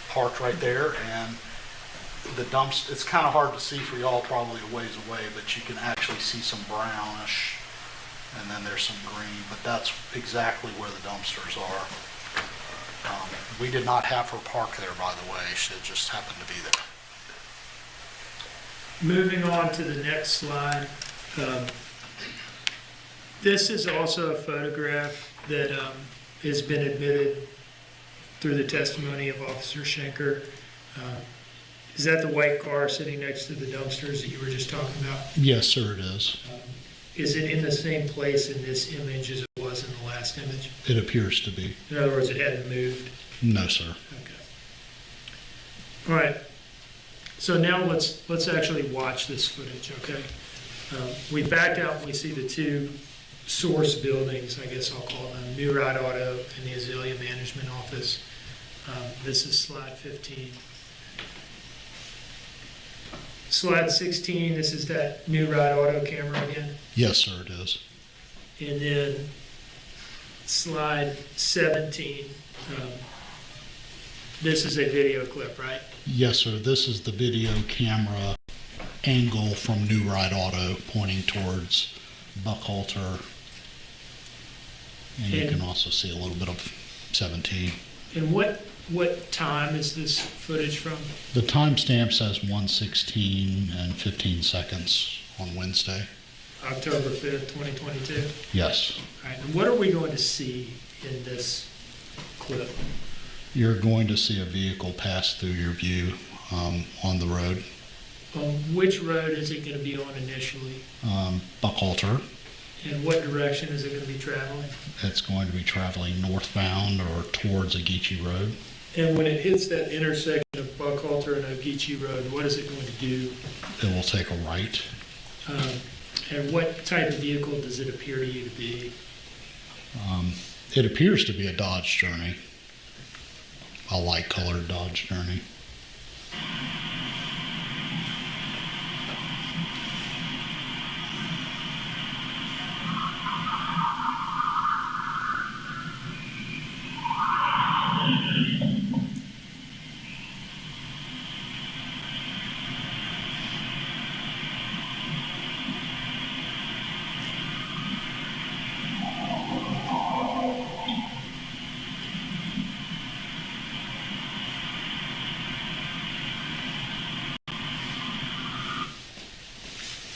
Speaker 3: Parked right there, and the dumpster, it's kind of hard to see for y'all probably a ways away, but you can actually see some brownish, and then there's some green, but that's exactly where the dumpsters are. We did not have her park there, by the way. She just happened to be there.
Speaker 2: Moving on to the next slide. This is also a photograph that has been admitted through the testimony of Officer Schenker. Is that the white car sitting next to the dumpsters that you were just talking about?
Speaker 3: Yes, sir, it is.
Speaker 2: Is it in the same place in this image as it was in the last image?
Speaker 3: It appears to be.
Speaker 2: In other words, it hadn't moved?
Speaker 3: No, sir.
Speaker 2: Okay. All right. So now let's actually watch this footage, okay? We backed out and we see the two source buildings, I guess I'll call them, New Ride Auto and the Azalea Management Office. This is slide 15. Slide 16, this is that New Ride Auto camera again.
Speaker 3: Yes, sir, it is.
Speaker 2: And then slide 17, this is a video clip, right?
Speaker 3: Yes, sir. This is the video camera angle from New Ride Auto pointing towards Buckhalter. And you can also see a little bit of 17.
Speaker 2: And what time is this footage from?
Speaker 3: The timestamp says 1:16 and 15 seconds on Wednesday.
Speaker 2: October 5th, 2022?
Speaker 3: Yes.
Speaker 2: All right, and what are we going to see in this clip?
Speaker 3: You're going to see a vehicle pass through your view on the road.
Speaker 2: Which road is it going to be on initially?
Speaker 3: Buckhalter.
Speaker 2: And what direction is it going to be traveling?
Speaker 3: It's going to be traveling northbound or towards Ageechee Road.
Speaker 2: And when it hits that intersection of Buckhalter and Ogeechee Road, what is it going to do?
Speaker 3: It will take a right.
Speaker 2: And what type of vehicle does it appear to you to be?
Speaker 3: It appears to be a Dodge Journey, a light colored Dodge Journey.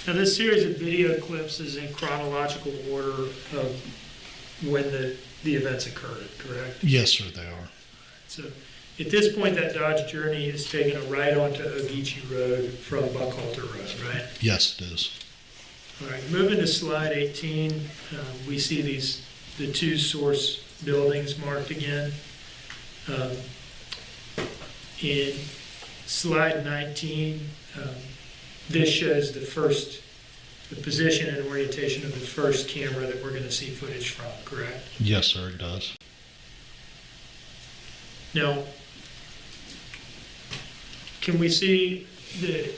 Speaker 2: Now, this series of video clips is in chronological order of when the events occurred, correct?
Speaker 3: Yes, sir, they are.
Speaker 2: So at this point, that Dodge Journey is taking a right onto Ogeechee Road from Buckhalter Road, right?
Speaker 3: Yes, it is.
Speaker 2: All right, moving to slide 18, we see the two source buildings marked again. In slide 19, this shows the position and orientation of the first camera that we're going to see footage from, correct?
Speaker 3: Yes, sir, it does.
Speaker 2: Now, can we see the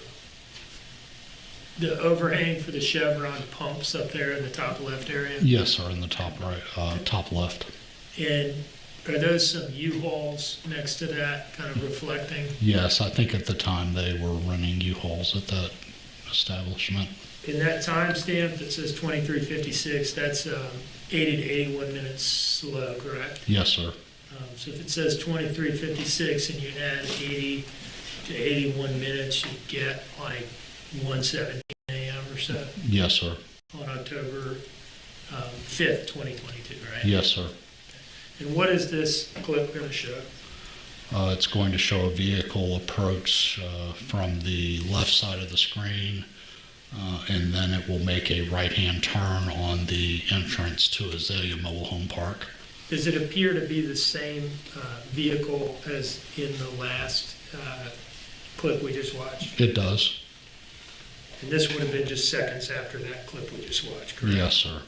Speaker 2: overhang for the Chevron pumps up there in the top left area?
Speaker 3: Yes, sir, in the top right, top left.
Speaker 2: And are those some U-Hauls next to that, kind of reflecting?
Speaker 3: Yes, I think at the time they were running U-Hauls at that establishment.
Speaker 2: In that timestamp that says 23:56, that's 80 to 81 minutes slow, correct?
Speaker 3: Yes, sir.
Speaker 2: So if it says 23:56 and you add 80 to 81 minutes, you get like 1:17 a.m. or so
Speaker 3: Yes, sir.
Speaker 2: on October 5th, 2022, right?
Speaker 3: Yes, sir.
Speaker 2: And what is this clip going to show?
Speaker 3: It's going to show a vehicle approach from the left side of the screen, and then it will make a right-hand turn on the entrance to Azalea Mobile Home Park.
Speaker 2: Does it appear to be the same vehicle as in the last clip we just watched?
Speaker 3: It does.
Speaker 2: And this would have been just seconds after that clip we just watched, correct?
Speaker 3: Yes, sir.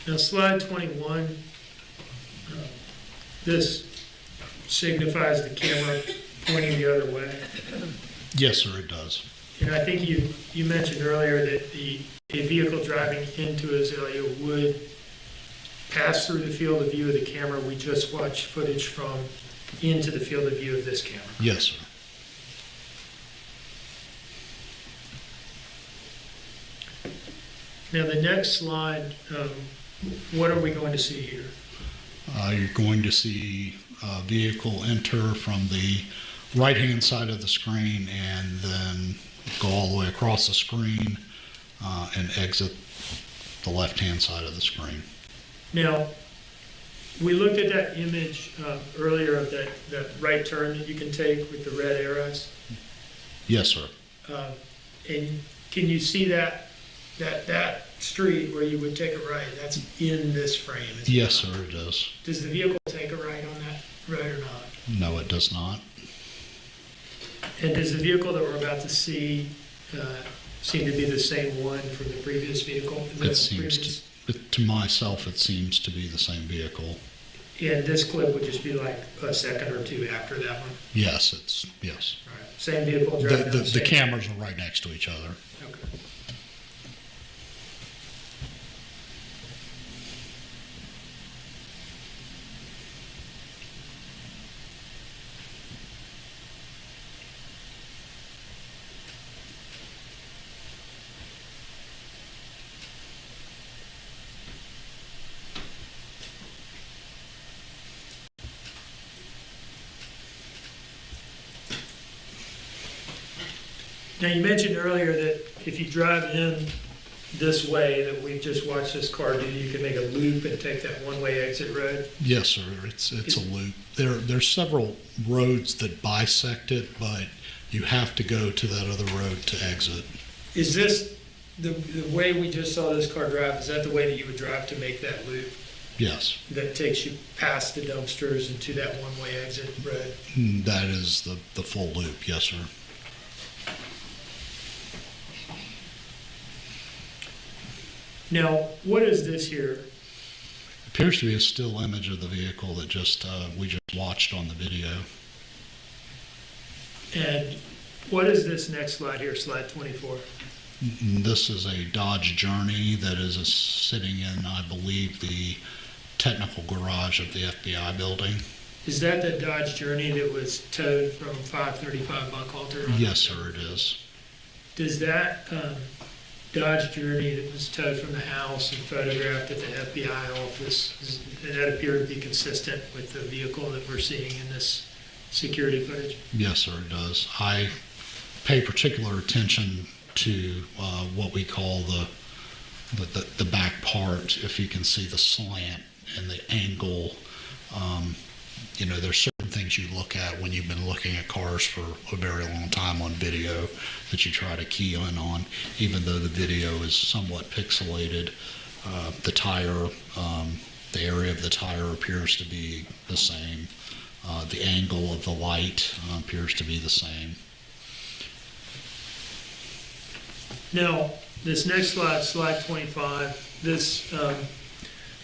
Speaker 2: Now, slide 21, this signifies the camera pointing the other way.
Speaker 3: Yes, sir, it does.
Speaker 2: And I think you mentioned earlier that a vehicle driving into Azalea would pass through the field of view of the camera we just watched footage from into the field of view of this camera.
Speaker 3: Yes, sir.
Speaker 2: Now, the next slide, what are we going to see here?
Speaker 3: You're going to see a vehicle enter from the right-hand side of the screen and then go all the way across the screen and exit the left-hand side of the screen.
Speaker 2: Now, we looked at that image earlier of that right turn that you can take with the red arrows.
Speaker 3: Yes, sir.
Speaker 2: And can you see that street where you would take a right? That's in this frame. Is it
Speaker 3: Yes,
Speaker 2: not?
Speaker 3: sir, it does.
Speaker 2: Does the vehicle take a right on that road or not?
Speaker 3: No, it does not.
Speaker 2: And does the vehicle that we're about to see seem to be the same one from the previous vehicle?
Speaker 3: It seems to myself, it seems to be the same vehicle.
Speaker 2: And this clip would just be like a second or two after that one?
Speaker 3: Yes, yes.
Speaker 2: All right. Same vehicle
Speaker 3: The,
Speaker 2: driving down
Speaker 3: the, the
Speaker 2: same-
Speaker 3: cameras are right next to each other.
Speaker 2: Okay. Now, you mentioned earlier that if you drive in this way that we've just watched this car do, you can make a loop and take that one-way exit road.
Speaker 3: Yes, sir. It's a loop. There's several roads that bisect it, but you have to go to that other road to exit.
Speaker 2: Is this, the way we just saw this car drive, is that the way that you would drive to make that loop
Speaker 3: Yes,
Speaker 2: that takes you past the dumpsters and to that one-way exit road?
Speaker 3: that is the full loop. Yes, sir.
Speaker 2: Now, what is this here?
Speaker 3: Appears to be a still image of the vehicle that we just watched on the video.
Speaker 2: And what is this next slide here, slide 24?
Speaker 3: This is a Dodge Journey that is sitting in, I believe, the technical garage of the FBI building.
Speaker 2: Is that the Dodge Journey that was towed from 535 Buckhalter?
Speaker 3: Yes, sir, it is.
Speaker 2: Does that Dodge Journey that was towed from the house and photographed at the FBI office, does that appear to be consistent with the vehicle that we're seeing in this security footage?
Speaker 3: Yes, sir, it does. I pay particular attention to what we call the back part. If you can see the slant and the angle, there's certain things you look at when you've been looking at cars for a very long time on video that you try to key in on. Even though the video is somewhat pixelated, the tire, the area of the tire appears to be the same. The angle of the light appears to be the same.
Speaker 2: Now, this next slide, slide 25, this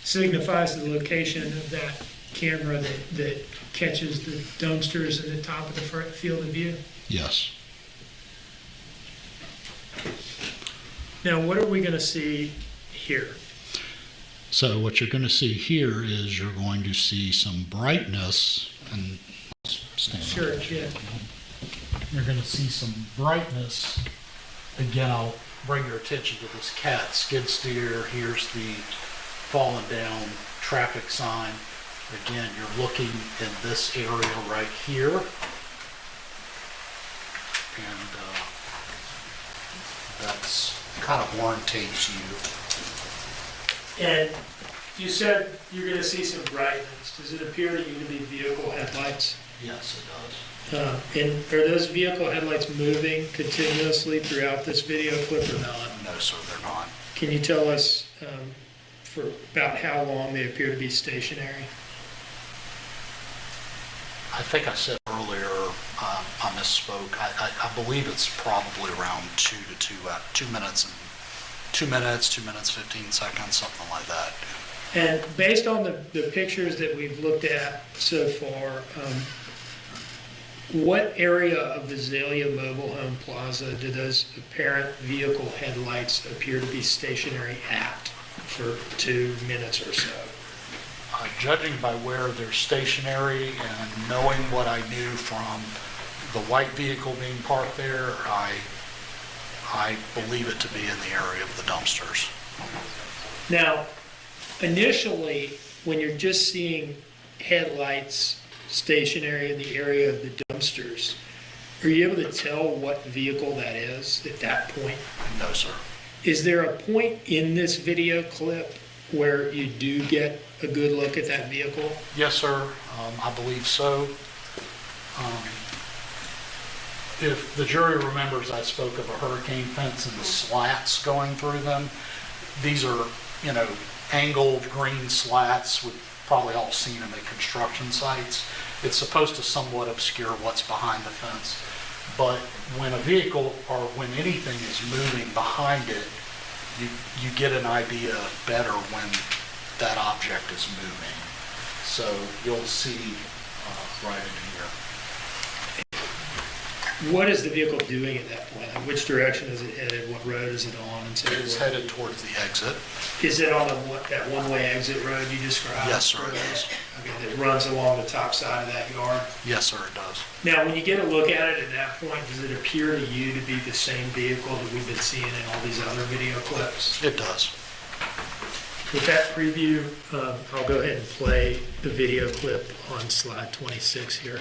Speaker 2: signifies the location of that camera that catches the dumpsters at the top of the front field of view.
Speaker 3: Yes.
Speaker 2: Now, what are we going to see here?
Speaker 3: So what you're going to see here is you're going to see some brightness and stand up.
Speaker 2: Sure, yeah.
Speaker 3: You're going to see some brightness. Again, I'll bring your attention to this cat skid steer. Here's the fallen down traffic sign. Again, you're looking in this area right here. And that's kind of orientates you.
Speaker 2: And you said you're going to see some brightness. Does it appear to you to be vehicle headlights?
Speaker 3: Yes, it does.
Speaker 2: And are those vehicle headlights moving continuously throughout this video clip or not?
Speaker 3: No, sir, they're not.
Speaker 2: Can you tell us for about how long they appear to be stationary?
Speaker 3: I think I said earlier, I misspoke. I believe it's probably around 2 minutes, 2 minutes, 15 seconds, something like that.
Speaker 2: And based on the pictures that we've looked at so far, what area of the Azalea Mobile Home Plaza do those apparent vehicle headlights appear to be stationary at for 2 minutes or so?
Speaker 3: Judging by where they're stationary and knowing what I knew from the white vehicle being parked there, I believe it to be in the area of the dumpsters.
Speaker 2: Now, initially, when you're just seeing headlights stationary in the area of the dumpsters, are you able to tell what vehicle that is at that point?
Speaker 3: No, sir.
Speaker 2: Is there a point in this video clip where you do get a good look at that vehicle?
Speaker 3: Yes, sir. I believe so. If the jury remembers, I spoke of a hurricane fence and the slats going through them. These are, angled green slats. We've probably all seen them at construction sites. It's supposed to somewhat obscure what's behind the fence. But when a vehicle or when anything is moving behind it, you get an idea better when that object is moving. So you'll see right in here.
Speaker 2: What is the vehicle doing at that point? Like, which direction is it headed? What road is it on? And so
Speaker 3: It is
Speaker 2: forth?
Speaker 3: headed towards the exit.
Speaker 2: Is it on that one-way exit road you described?
Speaker 3: Yes, sir, it is.
Speaker 2: Okay, that runs along the top side of that yard?
Speaker 3: Yes, sir, it does.
Speaker 2: Now, when you get a look at it at that point, does it appear to you to be the same vehicle that we've been seeing in all these other video clips?
Speaker 3: It does.
Speaker 2: With that preview, I'll go ahead and play the video clip on slide 26 here.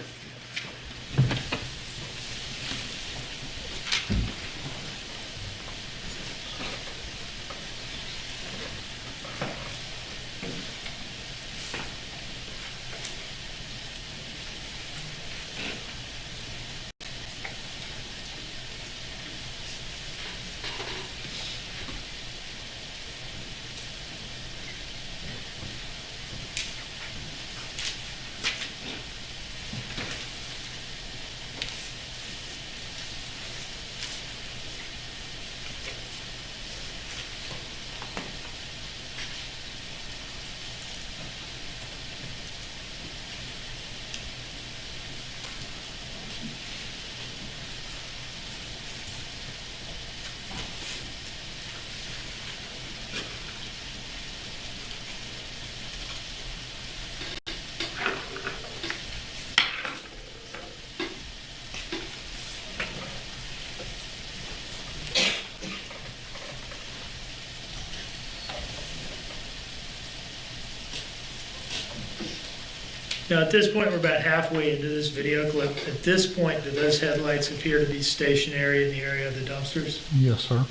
Speaker 2: Now, at this point, we're about halfway into this video clip. At this point, do those headlights appear to be stationary in the area of the dumpsters?
Speaker 3: Yes, sir.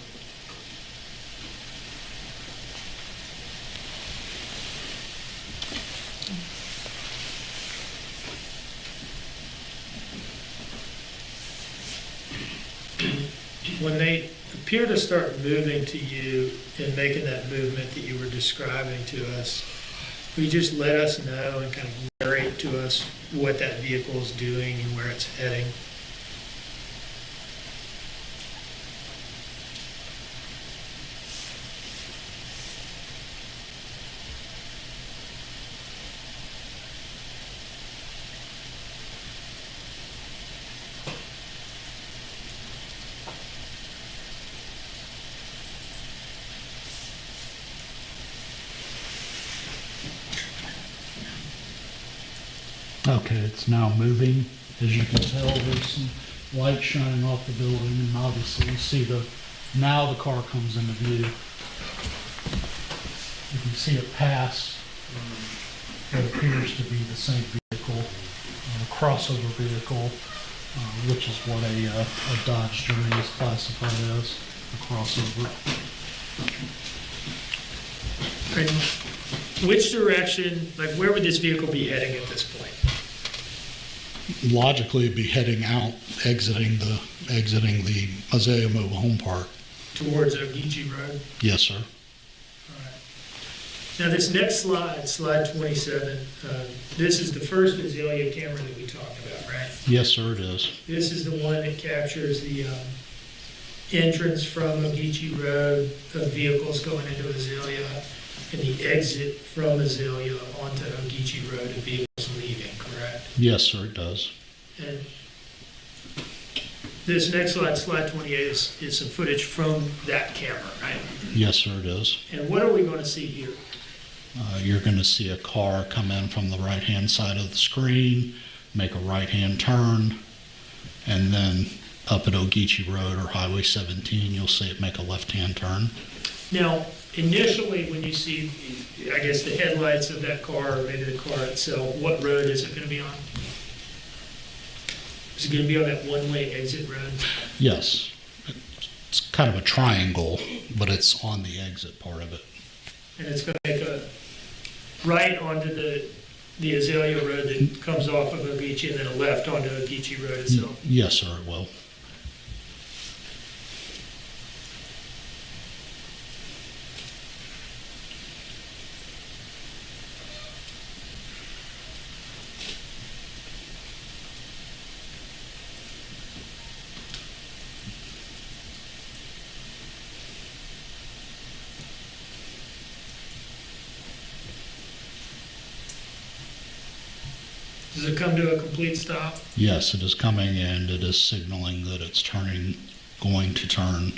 Speaker 2: When they appear to start moving to you and making that movement that you were describing to us, will you just let us know and kind of narrate to us what that vehicle is doing and where it's heading?
Speaker 3: Okay, it's now moving. As you can tell, there's some light shining off the building, and obviously you see now the car comes into view. You can see it pass what appears to be the same vehicle, a crossover vehicle, which is what a Dodge Journey is classified as, a crossover.
Speaker 2: And which direction, like where would this vehicle be heading at this point?
Speaker 3: Logically, it'd be heading out, exiting the Azalea Mobile Home Park.
Speaker 2: Towards Ogeechee Road?
Speaker 3: Yes, sir.
Speaker 2: All right. Now, this next slide, slide 27, this is the first Azalea camera that we talked about, right?
Speaker 3: Yes, sir, it is.
Speaker 2: This is the one that captures the entrance from Ogeechee Road of vehicles going into Azalea. and the exit from Azalea onto Ogeechee Road of vehicles leaving, correct?
Speaker 3: Yes, sir, it does.
Speaker 2: And this next slide, slide 28, is some footage from that camera, right?
Speaker 3: Yes, sir, it is.
Speaker 2: And what are we going to see here?
Speaker 3: You're going to see a car come in from the right-hand side of the screen, make a right-hand turn, and then up at Ogeechee Road or Highway 17, you'll see it make a left-hand turn.
Speaker 2: Now, initially, when you see, I guess, the headlights of that car, or maybe the car itself, what road is it going to be on? Is it going to be on that one-way exit road?
Speaker 3: Yes, it's kind of a triangle, but it's on the exit part of it.
Speaker 2: And it's going to make a right onto the Azalea Road that comes off of Ogeechee, and then a left onto Ogeechee Road itself?
Speaker 3: Yes, sir, it will.
Speaker 2: Does it come to a complete stop?
Speaker 3: Yes, it is coming and it is signaling that it's going to turn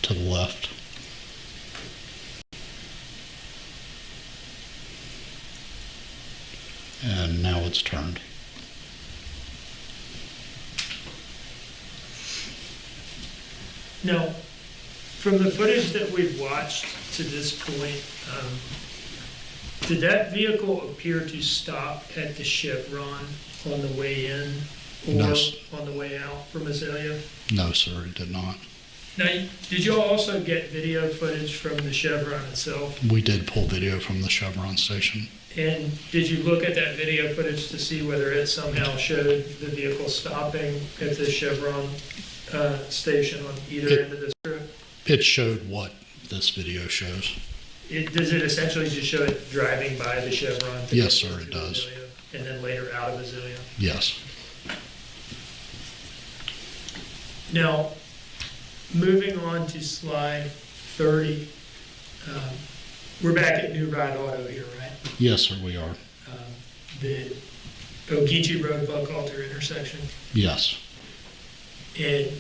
Speaker 3: to the left. And now it's turned.
Speaker 2: Now, from the footage that we've watched to this point, did that vehicle appear to stop at the Chevron on the way in or
Speaker 3: No.
Speaker 2: on the way out from Azalea?
Speaker 3: No, sir, it did not.
Speaker 2: Now, did you all also get video footage from the Chevron itself?
Speaker 3: We did pull video from the Chevron station.
Speaker 2: And did you look at that video footage to see whether it somehow showed the vehicle stopping at the Chevron station on either end of this road?
Speaker 3: It showed what this video shows.
Speaker 2: Does it essentially just show it driving by the Chevron? to
Speaker 3: Yes,
Speaker 2: get
Speaker 3: sir, it
Speaker 2: to
Speaker 3: does.
Speaker 2: Azalea, and then later out of Azalea?
Speaker 3: Yes.
Speaker 2: Now, moving on to slide 30, we're back at New Ride Auto here, right?
Speaker 3: Yes, sir, we are.
Speaker 2: The Ogeechee Road Buckhalter intersection.
Speaker 3: Yes.
Speaker 2: And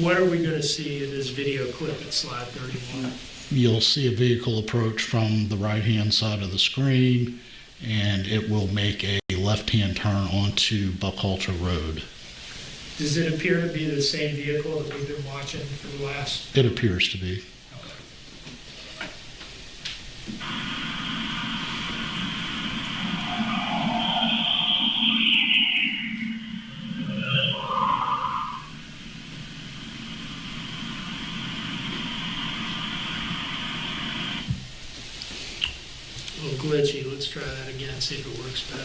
Speaker 2: what are we going to see in this video clip at slide 31?
Speaker 3: You'll see a vehicle approach from the right-hand side of the screen, and it will make a left-hand turn onto Buckhalter Road.
Speaker 2: Does it appear to be the same vehicle that we've been watching for the last?
Speaker 3: It appears to be.
Speaker 2: A little glitchy. Let's try that again, see if it works better.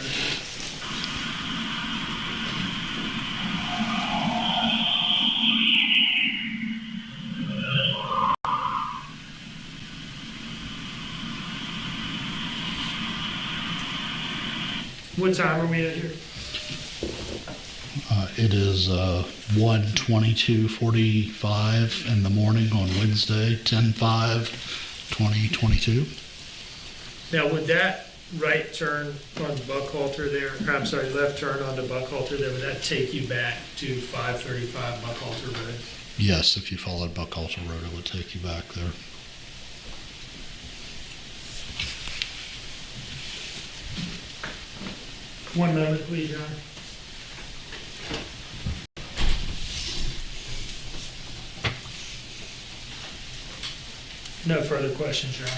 Speaker 2: What time are we at here?
Speaker 3: It is 1:22:45 in the morning on Wednesday, 10/5/2022.
Speaker 2: Now, would that right turn on Buckhalter there, or I'm sorry, left turn onto Buckhalter there, would that take you back to 535 Buckhalter Road?
Speaker 3: Yes, if you followed Buckhalter Road, it would take you back there.
Speaker 2: One moment, please, John. No further questions, Your Honor.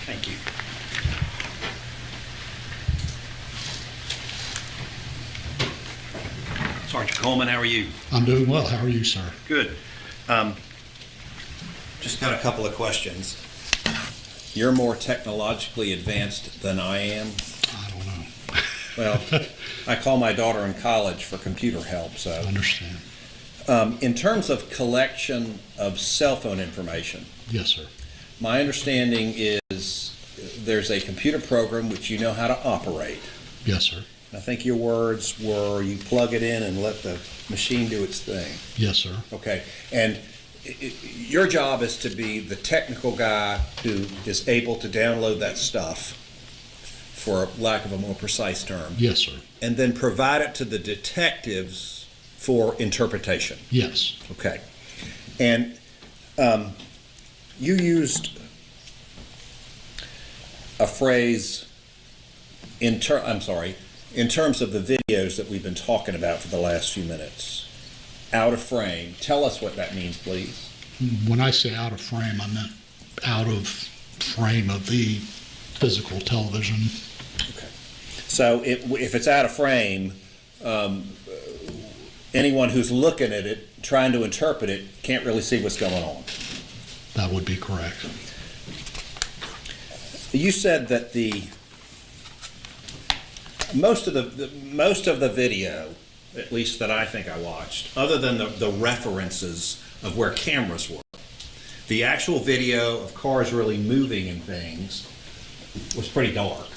Speaker 5: Thank you. Sergeant Coleman, how are you?
Speaker 3: I'm doing well. How are you, sir?
Speaker 5: Good. Just got a couple of questions. You're more technologically advanced than I am.
Speaker 3: I don't know.
Speaker 5: Well, I call my daughter in college for computer help,
Speaker 3: I
Speaker 5: so.
Speaker 3: understand.
Speaker 5: In terms of collection of cell phone information,
Speaker 3: Yes, sir.
Speaker 5: my understanding is there's a computer program which you know how to operate.
Speaker 3: Yes, sir.
Speaker 5: I think your words were you plug it in and let the machine do its thing.
Speaker 3: Yes, sir.
Speaker 5: Okay. And your job is to be the technical guy who is able to download that stuff, for lack of a more precise term,
Speaker 3: Yes, sir.
Speaker 5: and then provide it to the detectives for interpretation.
Speaker 3: Yes.
Speaker 5: Okay. And you used a phrase in terms of the videos that we've been talking about for the last few minutes. Out of frame. Tell us what that means, please.
Speaker 3: When I say out of frame, I meant out of frame of the physical television.
Speaker 5: Okay. So if it's out of frame, anyone who's looking at it, trying to interpret it, can't really see what's going on.
Speaker 3: That would be correct.
Speaker 5: You said that most of the video, at least that I think I watched, other than the references of where cameras were, the actual video of cars really moving and things was pretty dark.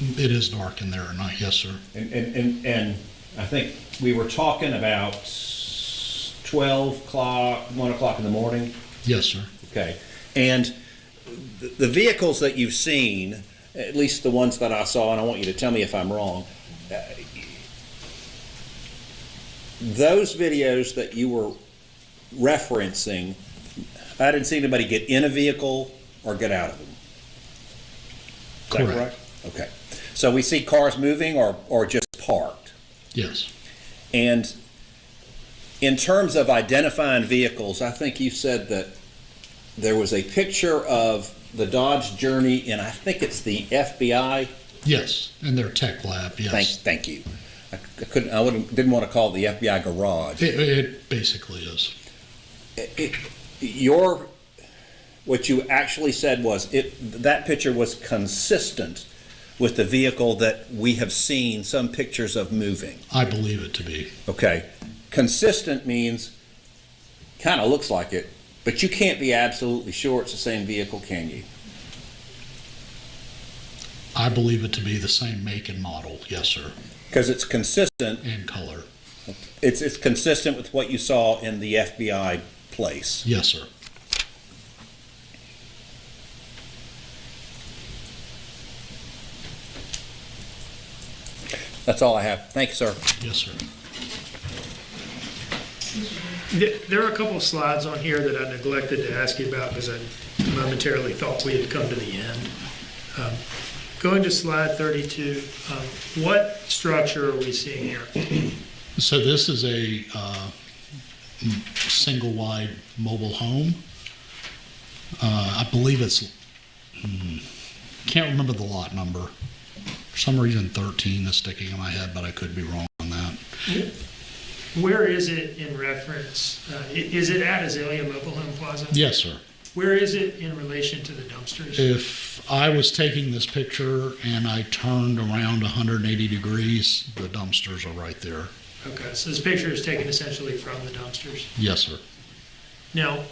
Speaker 3: It is dark in there at night, yes, sir.
Speaker 5: And I think we were talking about 12 o'clock, 1 o'clock in the morning.
Speaker 3: Yes, sir.
Speaker 5: Okay. And the vehicles that you've seen, at least the ones that I saw, and I want you to tell me if I'm wrong, those videos that you were referencing, I didn't see anybody get in a vehicle or get out of them. Is that correct? Okay. So we see cars moving or just parked.
Speaker 3: Yes.
Speaker 5: And in terms of identifying vehicles, I think you said that there was a picture of the Dodge Journey, and I think it's the FBI.
Speaker 3: Yes, in their tech lab, yes.
Speaker 5: Thank you. Didn't want to call it the FBI garage.
Speaker 3: It basically is.
Speaker 5: What you actually said was that picture was consistent with the vehicle that we have seen some pictures of moving.
Speaker 3: I believe it to be.
Speaker 5: Okay. Consistent means kind of looks like it, but you can't be absolutely sure it's the same vehicle, can you?
Speaker 3: I believe it to be the same make and model, yes, sir.
Speaker 5: Because it's consistent.
Speaker 3: And color.
Speaker 5: It's consistent with what you saw in the FBI place.
Speaker 3: Yes, sir.
Speaker 5: That's all I have. Thank you, sir.
Speaker 3: Yes, sir.
Speaker 4: There are a couple of slides on here that I neglected to ask you about because I momentarily thought we had come to the end. Going to slide 32, what structure are we seeing here?
Speaker 3: So this is a single wide mobile home. I believe it's, can't remember the lot number. For some reason 13 is sticking in my head, but I could be wrong on that.
Speaker 4: Where is it in reference? Is it at Azalea Mobile Home Plaza?
Speaker 3: Yes, sir.
Speaker 4: Where is it in relation to the dumpsters?
Speaker 3: If I was taking this picture and I turned around 180 degrees, the dumpsters are right there.
Speaker 4: Okay, so this picture is taken essentially from the dumpsters.
Speaker 3: Yes, sir.
Speaker 4: Now,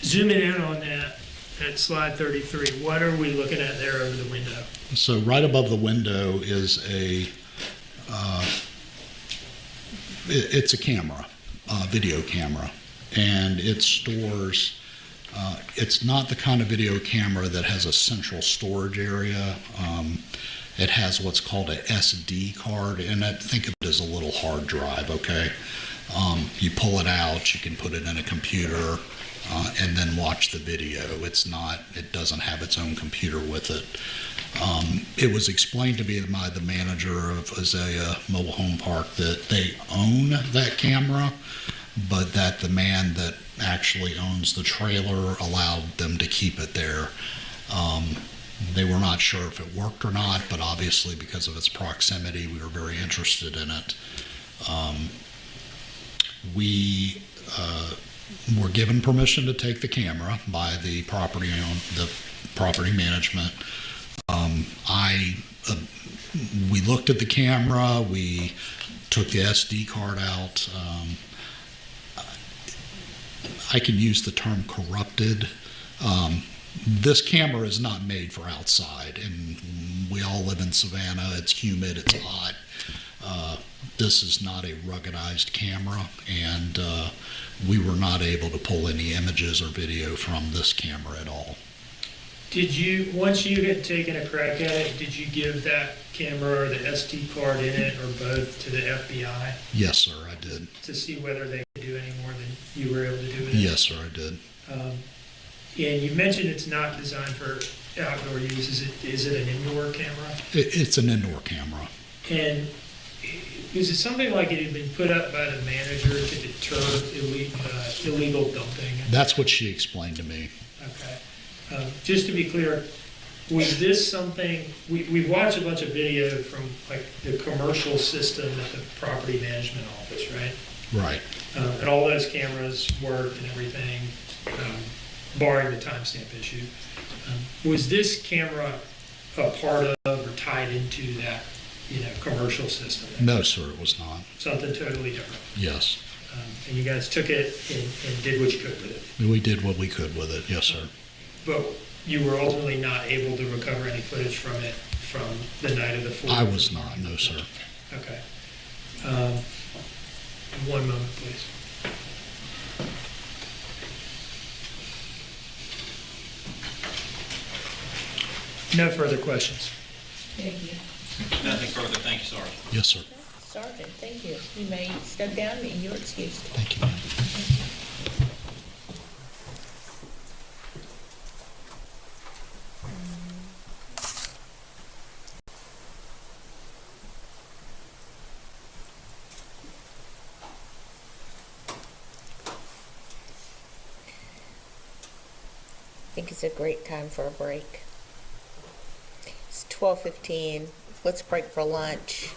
Speaker 4: zooming in on that, at slide 33, what are we looking at there over the window?
Speaker 3: So right above the window is it's a camera, video camera, and it stores, it's not the kind of video camera that has a central storage area. It has what's called a SD card in it. Think of it as a little hard drive, okay? You pull it out, you can put it in a computer, and then watch the video. It doesn't have its own computer with it. It was explained to me by the manager of Azalea Mobile Home Park that they own that camera, but that the man that actually owns the trailer allowed them to keep it there. They were not sure if it worked or not, but obviously because of its proximity, we were very interested in it. We were given permission to take the camera by the property management. We looked at the camera, we took the SD card out. I can use the term corrupted. This camera is not made for outside, and we all live in Savannah. It's humid, it's hot. this is not a ruggedized camera, and we were not able to pull any images or video from this camera at all.
Speaker 4: Did you, once you had taken a crack at it, did you give that camera or the SD card in it or both to the FBI
Speaker 3: Yes, sir, I did.
Speaker 4: to see whether they could do any more than you were able to do with it?
Speaker 3: Yes, sir, I did.
Speaker 4: And you mentioned it's not designed for outdoor use. Is it an indoor camera?
Speaker 3: It's an indoor camera.
Speaker 4: And is it something like it had been put up by the manager to deter illegal dumping?
Speaker 3: That's what she explained to me.
Speaker 4: Okay. Just to be clear, was this something, we've watched a bunch of video from like the commercial system at the property management office, right?
Speaker 3: Right.
Speaker 4: And all those cameras worked and everything, barring the timestamp issue. Was this camera a part of or tied into that, commercial system?
Speaker 3: No, sir, it was not.
Speaker 4: Something totally different.
Speaker 3: Yes.
Speaker 4: And you guys took it and did what you could with it.
Speaker 3: We did what we could with it. Yes, sir.
Speaker 4: But you were ultimately not able to recover any footage from it from the night of the 4th?
Speaker 3: I was not, no, sir.
Speaker 4: Okay. One moment, please. No further questions.
Speaker 7: Thank you.
Speaker 5: Nothing further, thank you, Sergeant.
Speaker 3: Yes, sir.
Speaker 6: Sergeant, thank you. You may step down and you're excused.
Speaker 3: Thank you, ma'am.
Speaker 6: I think it's a great time for a break. It's 12:15. Let's break for lunch.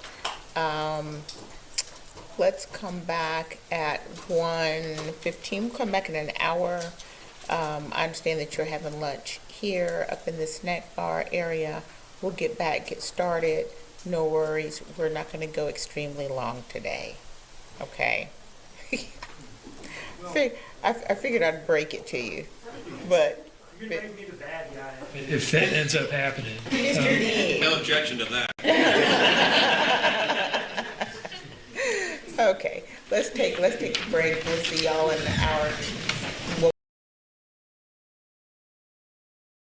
Speaker 6: Let's come back at 1:15. We'll come back in an hour. I understand that you're having lunch here up in the snack bar area. We'll get back, get started. No worries. We're not going to go extremely long today. Okay? I figured I'd break it to you, but
Speaker 4: You're going to make me the bad guy if that ends up happening.
Speaker 6: Mr. D.
Speaker 5: No objection to that.
Speaker 6: Okay, let's take a break. We'll see y'all in an hour.